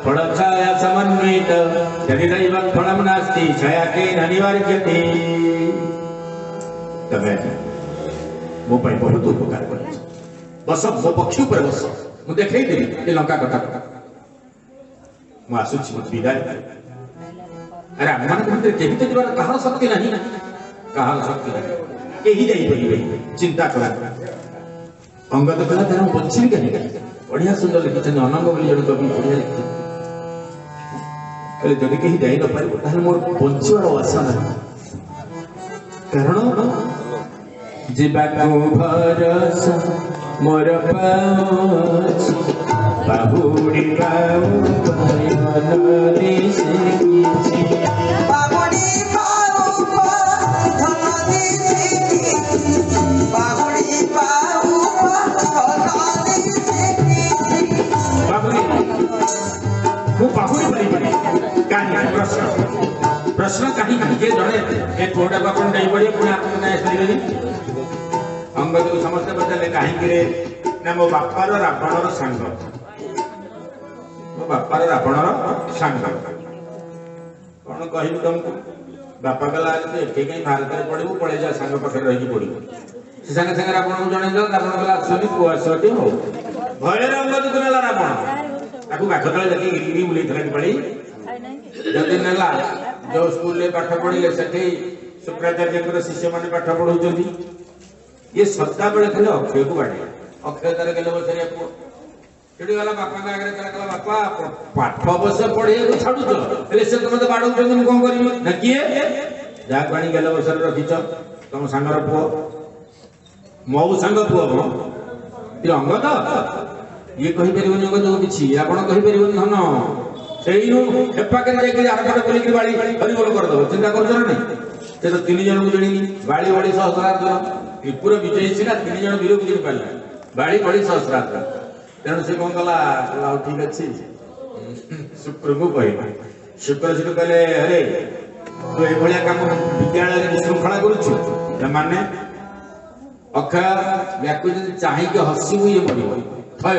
फल छाया समन्वित यदि दैव फलम नास्ति छाया के अनिवार्यते तबे मो पाई बहुत उपकार कर बस मो पक्षी ऊपर बस मु देखै देली ए लंका कथा मु आसुछि विदाय अरे मन भीतर केही तो जीवन कहार शक्ति नहीं कहार शक्ति नहीं केही जाई परिबे चिंता करा अंगद कला तेरा बंची कहीं बढ़िया सुंदर लिखिछन अनंग बोली जण कवि बढ़िया लिखिछन कहले जदि केही जाई न पारिबो ताहले मोर बंचीर आशा नहीं कारण जीवाको भरोसा मोर पाछ बाबुड़ी बाबू नदी से कीची बाबुड़ी बाबू धनदी से बाबुड़ी बाबू धनदी से बाबुड़ी वो बाबुड़ी बड़ी बड़ी कहानी प्रश्न कहीं कहीं के जड़े ए थोड़ा बापन नहीं पड़े पुणे आपको ना सही अंगद को समझते बदले कहीं रे ना मो बापार रावणर सांग मो बापार रावणर सांग कौन कहबी तुमको बापा कहला तो एठे कहीं भारत में पड़ू पड़े जा सांग पाखे रही पड़ू से संगे संगे रावण को जणे दो रावण कहला आसोनी को आसोटी हो भय अंगद को नेला रावण ताकू बाख तळे देखि गिरी बुलै थला कि पड़ी जदि नेला जो स्कूल ले पाठ पढ़िले सेठी शुक्राचार्य शिष्य माने पाठ पढ़ौचंदी ये सत्ता बेले खाली अक्षय को बाटे अक्षय तारे गेले बसरिया पुओ सेठी वाला बापा का आगे कहला बापा पाठ अवश्य पढ़े को छाडू तो हेले से तुम तो बाडौचंदी मु कोन करबी न किए जा पानी गेले बसर रखिछ तुम सांगर पुओ मौ सांग पुओ म ती अंगद ये कहि परिबनी अंगद जो किछि आपण कहि परिबनी धन सेइनु हेपाके जाके आरपाटे बोली कि बाली हरि बोल कर दो चिंता कर जरा नहीं से तो तीन जन को जणी बाली बड़ी सहस्रार्थ त्रिपुर विजय सिना तीन जन वीर को जणी पाला बाली बड़ी सहस्रार्थ तेणु से कोन गला लाउ ठीक अछि शुक्र को कहि शुक्र से कहले अरे तू ए भलिया काम विद्यालय रे विशृंखला करूछु माने अखा व्याकु जदि चाहि के हसी हुई मरियो भय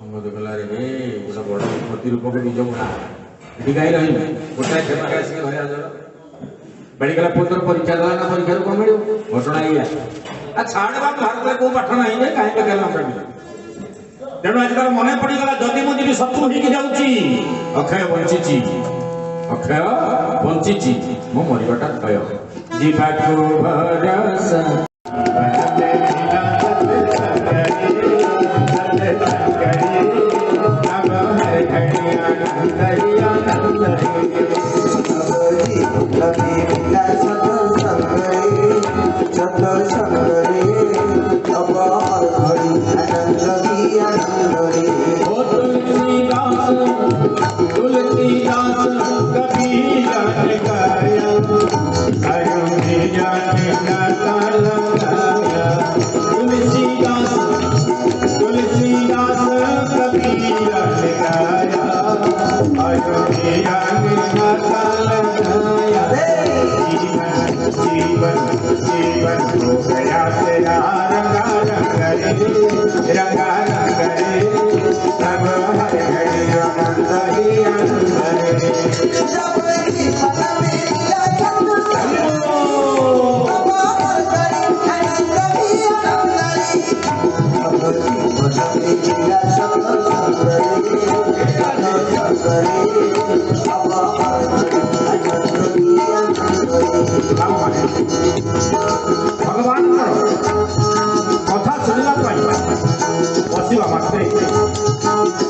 अंगद कहला रे हे बड़ा बड़ा प्रति रूप को बीज बुना दिगाई रही गोटा खेपा का से भया जड़ बड़ी गला पुत्र परीक्षा दला ना परीक्षा को मिलियो घोषणा आइया आ छाड़ बा भारत में को पाठ नहीं है काहे पे गेला हम तेणु आज कल मने पड़ी गला जदि मु जीवी शत्रु ही की जाउची अक्षय बंचिची मो मरिबाटा भय जीवा को भरोसा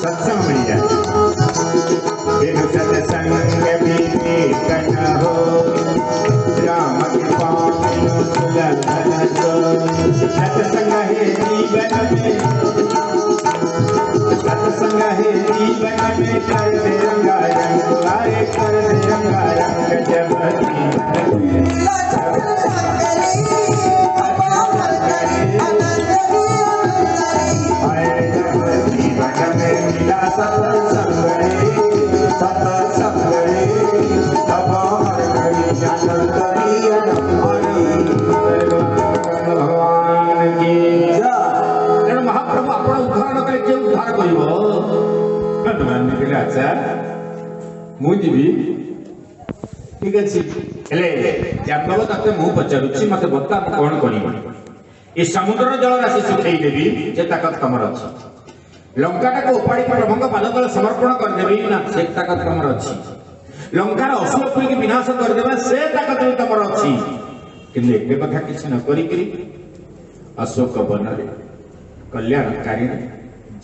सत्संग है जीवन में ମୁଁ ଯିବି ଠିକ ଅଛି ହେଲେ ଜାମ୍ବବ ତତେ ମୁଁ ପଚାରୁଛି ମତେ ବତା କଣ କରିବି ଏ ସମୁଦ୍ର ଜଳ ରାଶି ଶୁଖେଇ ଦେବି ଯେ ତାକତ ତମର ଅଛି ଲଙ୍କାଟାକୁ ଉପାଡ଼ି ପ୍ରଭୁଙ୍କ ପାଦ ତଳେ ସମର୍ପଣ କରିଦେବି ନା ସେ ତାକତ ତମର ଅଛି ଲଙ୍କାର ଅସୁର ପିଢ଼ିକି ବିନାଶ କରିଦେବା ସେ ତାକତ ବି ତମର ଅଛି କିନ୍ତୁ ଏବେ କଥା କିଛି ନ କରିକିରି ଅଶୋକ ବନରେ କଲ୍ୟାଣକାରିଣୀ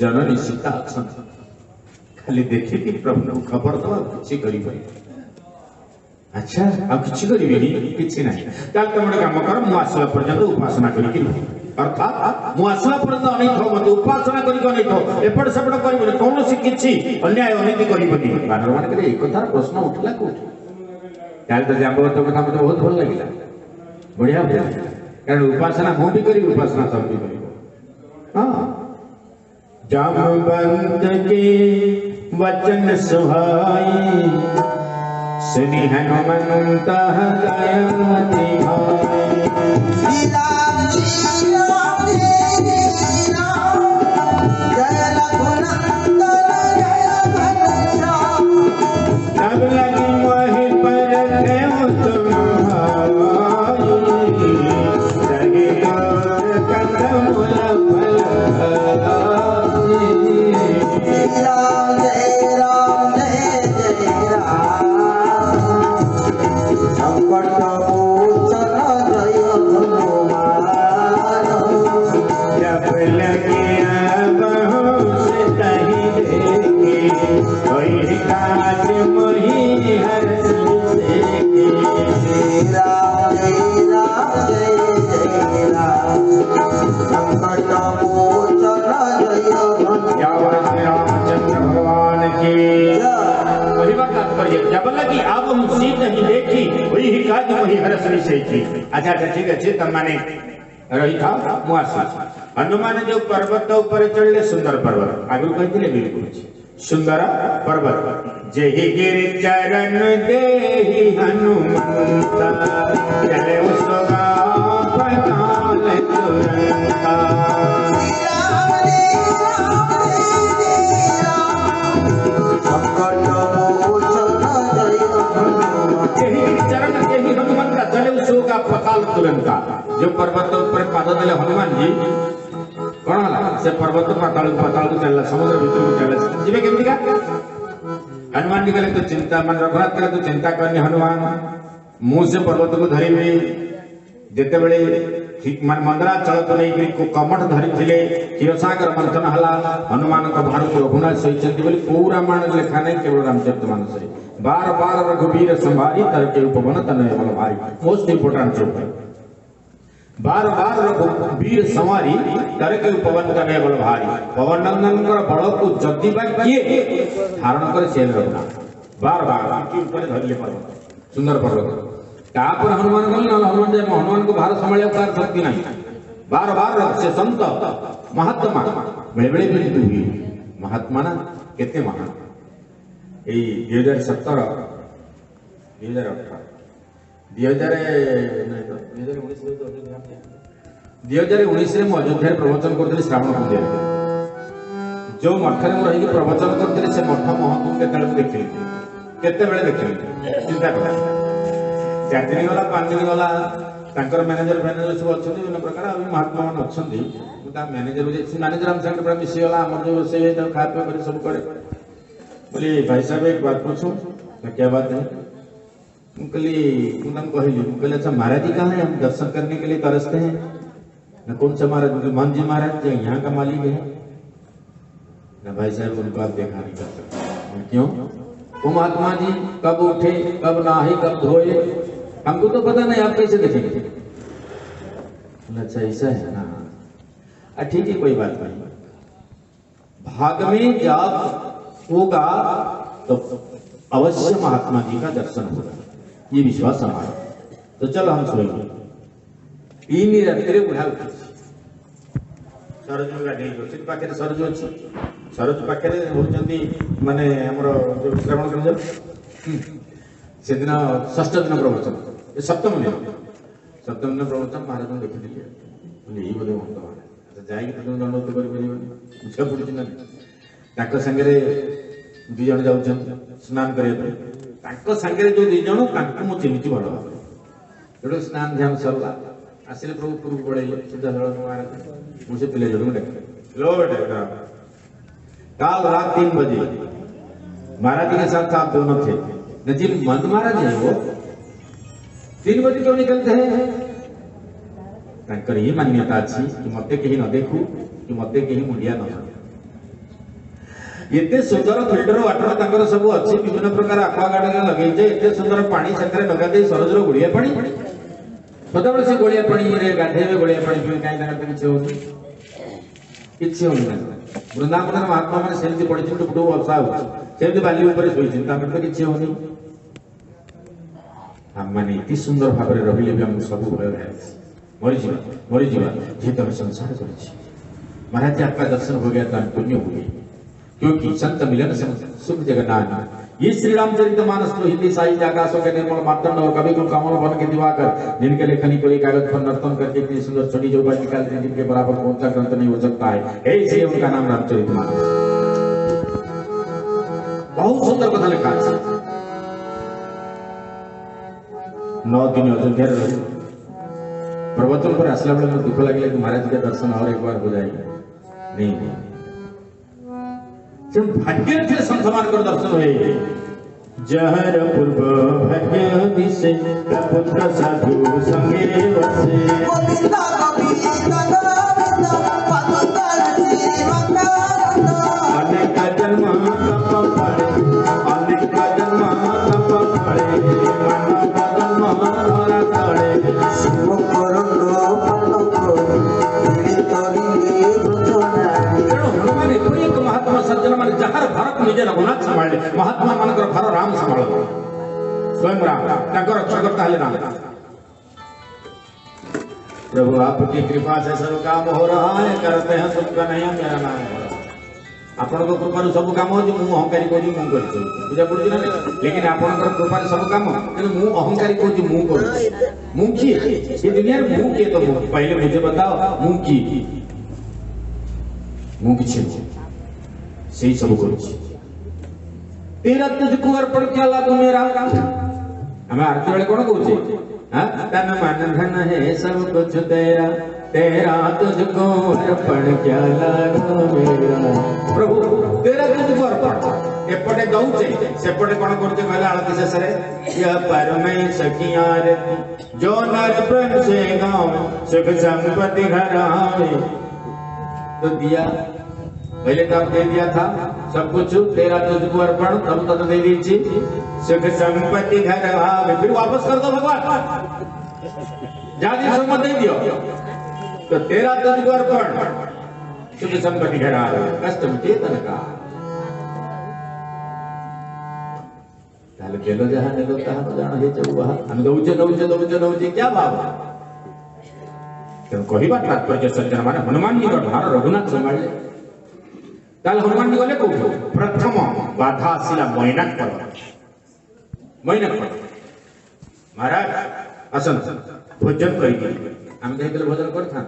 जननी सीता खाली देखिए प्रभु खबर दवा किसी करिबे अच्छा आ किसी करिबे किसी नहीं ताल तुम काम कर मु आसला पर्यंत उपासना करिकि अर्थात मु आसला पर्यंत नहीं थो मत उपासना करिक नहीं थो एपड़ सेपड़ करिबे कौन सी किछि अन्याय अनीति करिबे बानर मान के एक कथा प्रश्न उठला को ताल तो जांबो तो कथा मते बहुत भल लागिला बढ़िया बढ़िया कारण उपासना मु भी करी उपासना सब भी करी हां जामवंत के वचन सुहाई सुनि हनुमंत दयावती श्री राम जय रघुनंदन जय घनश्याम तब लगी मोहि पर देव तुम्हारी सगे और कदम फल राम जय राम संकट मोचन जय हनुमान जब लगे बहु से तही देखे कोई काज मोहि हर्ष से राम जय राम संकट मोचन जय रामचंद्र भगवान की वही बात तात्पर्य जब लगी अब हम सीत नहीं देखी वही ही काज वही हरस विषय की अच्छा ठीक है तब माने रही था मुआसी हनुमान जो पर्वत ऊपर चढ़ले सुंदर पर्वत आगे कहते बिल्कुल सुंदर पर्वत जेहि गिरि चरण देहि हनुमंत चले उसका पताल तुरंता पताल तुरंत जो पर्वत ऊपर पाद देले हनुमान जी कौन हला से पर्वत पाताल पाताल को चलला समुद्र भीतर को चलला जीवे केमती का हनुमान जी कहले तो चिंता मन रघुनाथ कहले तो चिंता करनी हनुमान मुंह से पर्वत को धरिबे जेते बेले मन मंदरा चलत नहीं कि कमठ धरिथिले क्षीरसागर मंथन हला हनुमान को भारत रघुनाथ सही चंदी बोली पूरा मान लेखा नहीं केवल रामचरितमानस रे बार बार रघुवीर संभारी तर के उपवन तनय बल भारी मोस्ट इंपोर्टेंट चोप बार बार रघुवीर संवारी तर के उपवन तनय बल भारी पवन नंदन कर बल को जति बा किए धारण करे से रघुनाथ बार बार के ऊपर धरले पर्वत सुंदर पर्वत तापर हनुमान गल न हनुमान जय हनुमान को भारत संभालिया कार शक्ति नहीं बार बार से संत महात्मा बेले बेले बिंदु हुई महात्मा ना केते महान ए 2017 2018 2019 रे अयोध्या प्रवचन करते श्रावण पूजा जो मठ में रही प्रवचन करते से मठ महत्व केते बेले देखिली चिंता कर 4 दिन गला 5 दिन गला मैनेजर सब अच्छा विभिन्न प्रकार अभी महात्मा मान अच्छा मैनेजर मैनेजर आम साथ पूरा मिसीगला आम जो रोसे खा पी कर सब करे बोली भाई साहब एक बात पूछूं क्या बात है कहली अच्छा महाराज जी कहाँ है हम दर्शन करने के लिए तरसते हैं न कौन सा महाराज मान जी महाराज यहाँ का मालिक है न भाई साहब उनको आप देखा नहीं कर सकते क्यों वो महात्मा जी कब उठे कब नहाए कब धोए हमको तो पता नहीं आप कैसे देखेंगे अच्छा ऐसा है ना ठीक है कोई बात नहीं भाग में जब होगा तो अवश्य महात्मा जी का दर्शन होगा ये विश्वास हमारा तो चलो हम सोएंगे 3 रात्रि बुढ़ा उठी सरजू गाड़ी रोषित पाखे सरजू अच्छी सरजू पाखे होती माने हमर जो श्रवण कर से दिन षष्ठ दिन प्रवचन सप्तम दिन प्रवचन महाराज देखी यही बोले महंत महाराज जाए दंडवत कर संगे दुई जन जाऊँ स्नान करने सागर जो दुई जन मु चिन्ह भल भाव जो स्नान ध्यान सरला आसिले प्रभु पूर्व पड़े सीधा सड़क महाराज मुझे पिले जोड़ लो बेटा काल रात 3 बजे महाराज के साथ आप दोनों थे नजीब मंद महाराज है वो 3 बजे क्यों निकलते हैं तांकर ये मान्यता अच्छी कि मते कहीं न देखू कि मते कहीं मुंडिया न एते सुंदर फिल्टर वाटर तांकर सब अच्छी विभिन्न प्रकार आक्वागार्ड लगे एते सुंदर पानी से नगा दे सरजर गोलिया पानी सदाबले से गोलिया पानी रे गाधेबे गोलिया पानी पिए काई तांकर किछि होनी वृंदावन महात्मा मैंने सेमती पड़ी टुकटुक वर्षा होती बाली ऊपर शोची तो किसी होनी आम मैंने इति सुंदर भाव में रही भी आमको सब भय मरीजा जी तुम संसार कर महाराज जी आपका दर्शन हो गया तो पुण्य हो गई क्योंकि संत मिलन से सुख जगन्नाथ ये श्री रामचरित मानस तो हिंदी साहित्य आकाशों के निर्मल मार्तंड और कवि को कमल बन के दिवाकर जिनके लेखनी को कागज पर नर्तन करके इतनी सुंदर छोटी जो बात निकालते हैं जिनके बराबर कौन सा ग्रंथ नहीं हो सकता है इसलिए उनका नाम रामचरित मानस बहुत सुंदर कथा लिखा 9 दिन अयोध्या रहे प्रवचन पर आसला बेले दुख लगे कि महाराज के दर्शन और एक बार हो जाए नहीं जब भाग्य थे संसमान कर दर्शन हुए जहर पूर्व भाग्य दिसे पुत्र साधु संगे वसे गोविंदा गोविंदा गोविंदा पतंगर श्रीमंदा अनेक जन्म तप फले अनेक जन्म तप फले मानव जन्म धरा तले शिव करंदो पल्लको दिली तोरी बुझना हनुमान एक महात्मा सज्जन मान जहार भारत निजे रघुनाथ संभाले महात्मा मानकर भार राम संभाल स्वयं राम ताकर रक्षाकर्ता हले राम प्रभु आपकी कृपा से सब काम हो रहा है करते हैं सबका नहीं मेरा नाम हो रहा आपण को कृपा सब काम हो मु अहंकारी को मु कर बुझा पड़छ ना लेकिन आपण कृपा सब काम लेकिन मु अहंकारी को मु कर मु की ये दुनिया में मु के तो पहले मुझे बताओ मु की मु किछि सही सब करुछि तेरा तुझको अर्पण किया तू मेरा हमें आरती वाले कौन कहूचे हां तन मन धन है सब कुछ तेरा तेरा तुझको अर्पण किया मेरा प्रभु तेरा तुझको अर्पण एपटे गौचे सेपटे कौन करते कहला आरती शेष रे या परमेश की आरती जो नर प्रेम से गावे सुख संपत्ति घर आवे तो दिया पहले तो आप दे दिया था सब कुछ तेरा तुझको अर्पण तब तक दे दीजिए सुख संपत्ति घर आवे फिर वापस कर दो भगवान जादी सम्मत दे दियो तो तेरा तुझको अर्पण सुख संपत्ति घर आवे कष्ट मिटे तन का ताले केलो जहां ने लोग कहा जाना हे जब वहां हम दौचे क्या भाव तो कही बात तात्पर्य सज्जन माने हनुमान जी का भार रघुनाथ संभाले ताल हनुमान जी गले को प्रथम बाधा आसिला मैनाक पर्वत महाराज असन भोजन करी हम देख भोजन करथा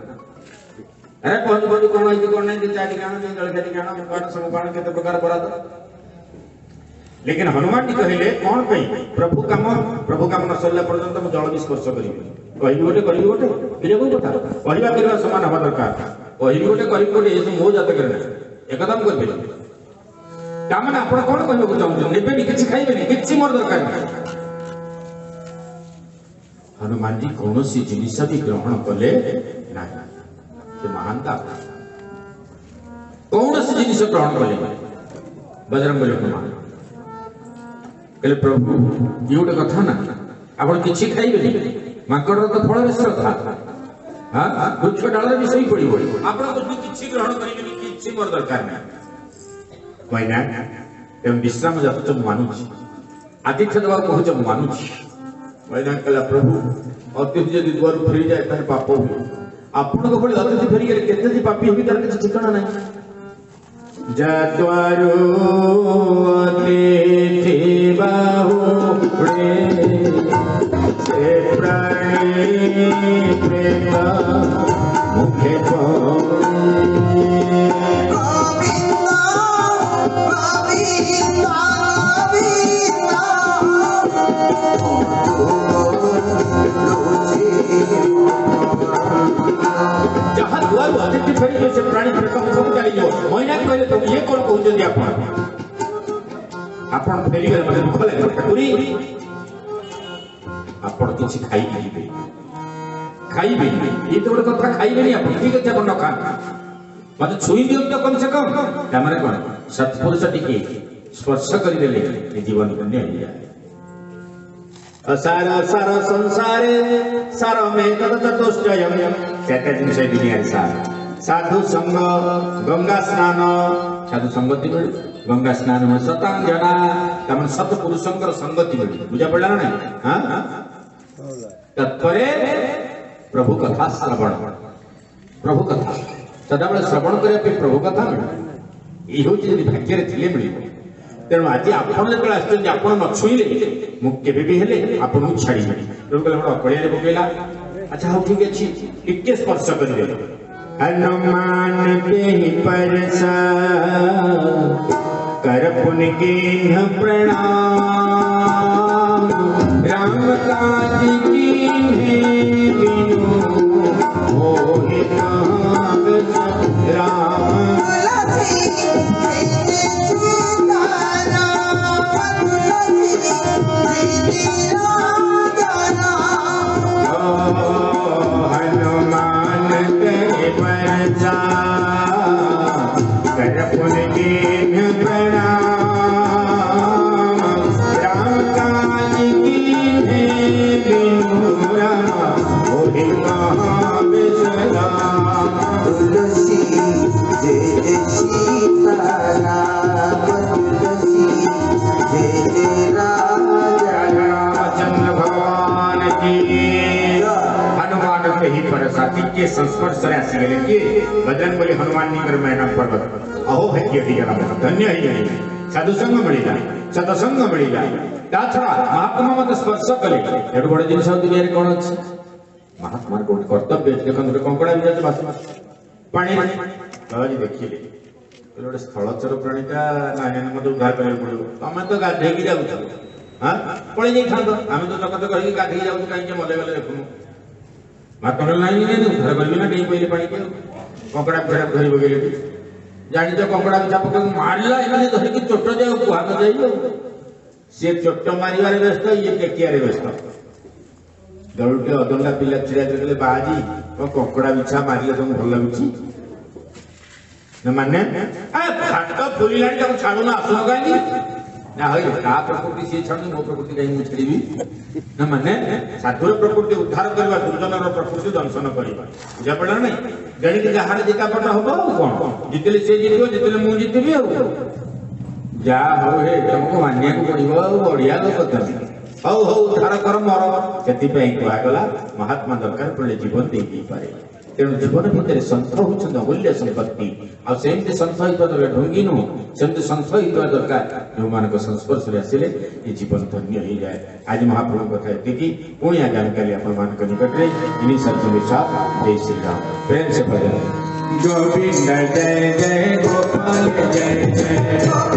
अरे पहुंच पहुंच कौन नहीं चाटी गाना नहीं जलखा गाना मुकान समकान केते प्रकार बरात लेकिन हनुमान जी कहले कौन पे प्रभु काम न सरला पर्यंत मु जल स्पर्श करिबि कहिबि गोटे फिर कोई कथा कहबा करबा समान हवा दरकार कहबि गोटे ये मो जात करना एकदम करबे तामने आपण कोन कहबो चाहू नेबेनी किछि खाइबेनी किछि मोर दरकार नहीं हनुमान जी कौनसी जिनिस भी ग्रहण कले ना से महानता कौनसी जिनिस ग्रहण कले बजरंगबली हनुमान कहले प्रभु ये गोटे कथा ना आपण किछि खाइबेनी माकड़ तो फल बेसर था हां वृक्ष डाल भी सही पड़ी आपण कुछ किछि ग्रहण करिबेनी किछि मोर दरकार नहीं कोइना एम विश्राम जात मानुछि आदित्य देवा कहूछ मानुछि कोइना कहला प्रभु अतिथि यदि द्वार फेरी जाए तार पाप हो आपण को बड़ी अतिथि फेरी गेले केते पापी होबी तार किछि ठिकाना नहीं जद्वारो अतिथि बाहुड़े से प्राणी प्रेम मुखे गोविंदा गोविंदा जहाँ दुआ अतिथि फेरी से प्राणी प्रकम सब चली जाओ महीना कहले तो ये कौन कहते आपण फेरी गले मते दुख लगे ठाकुरी आपण किछि खाइबे ये तो बड़ कथा खाइबे नहीं आपण ठीक है आपण न खा मते छुई दियो तो कम से कम तमरे कोन सत्पुरुष टिके स्पर्श कर देले जीवन धन्य हो जाए असार सार संसारे सार में तत चतुष्टयम सेटा जिनस दुनिया सार साधु संग गंगा स्नान साधु संगति मिल गंगा स्नान में सतांजना तमन सत्पुरुषंकर संगति मिल बुझा पड़ला ना हां तत्परे प्रभु कथा श्रवण प्रभु कथा सदाबले श्रवण करे पे प्रभु कथा मिल ई होची यदि भाग्य रे थिले मिल तेणु आज आपण जो आसुच्च आप न छुईले मुझे भी हेले आपन छाड़ी प्रभु कहले बड़ अकड़िया पकेला अच्छा हाँ ठीक अच्छी टिके स्पर्श कर हनुमान पे परसा कर पुन के प्रणाम राम काज की राम हनुमान के परसा कर पुन के प्रणाम राम काज कीन्हे बिनु होहि कहाँ बिसराम तुलसी जय सीताराम तुलसी जय रामचंद्र भगवान की हनुमान के ही परसा के संस्पर्श से आसी गले कि बजरंग बली हनुमान निकर मैना पर्वत अहो भाग्य दिगला धन्य ही नहीं साधु संग मिलिला सत्संग मिलिला ताछड़ा महात्मा मत स्पर्श कले एड बड़ जिनिस दुनिया रे कोन अछि महात्मा को कर्तव्य देखन कंकड़ा बिराज भाषा पानी आज देखिले गोटे स्थलचर प्राणीटा ना मत उद्धार कर पड़ो तमें तो गाधे की जाऊ हाँ पड़े जाइए आम तो जगत कहीं गाधे जाऊँ कहीं मले गले देखुन महात्मा नहीं उद्धार करी ना कहीं पहले पानी के कंकड़ा फिर धरी पकड़े जानी तो कंकड़ा पिछा पक मारला इन्हें धरिकी चोट जाए कुहा न जाइए सी चोट मारे व्यस्त ये टेकियारे व्यस्त दौड़े अदंडा पिला छिड़ा कर बाजी कंकड़ा बिछा मारे तुम भल लगुच माने फाट फुला छाड़ू ना आसुन कहीं ना का प्रकृति सी छाड़ू मो प्रकृति कहीं मुझे छाड़ी ना माने साधुर प्रकृति उद्धार करवा दुर्जनर प्रकृति दंशन करवा बुझा पड़ा नहीं गणित जहाँ जितापट हम कौन जितले से जीत जितले मुझे जीतबी जा हो हे तुमको मानिया को पड़ो बढ़िया लोक हौ हौ उद्धार कर मर से कहगला महात्मा दरकार पड़े जीवन दे पारे तेणु जीवन भितर सन्थ होती अमूल्य संपत्ति आमती सन्थ होता ढंगी नु सेमती सन्थ होता दरकार जो मान संस्पर्श आसिले ये जीवन धन्य हो जाए आज महाप्रभु कथा एति पुणी आगामी आपण निकट में इन्हीं शब्दों के साथ जय श्री राम प्रेम से बजाए गोविंद जय जय गोपाल जय जय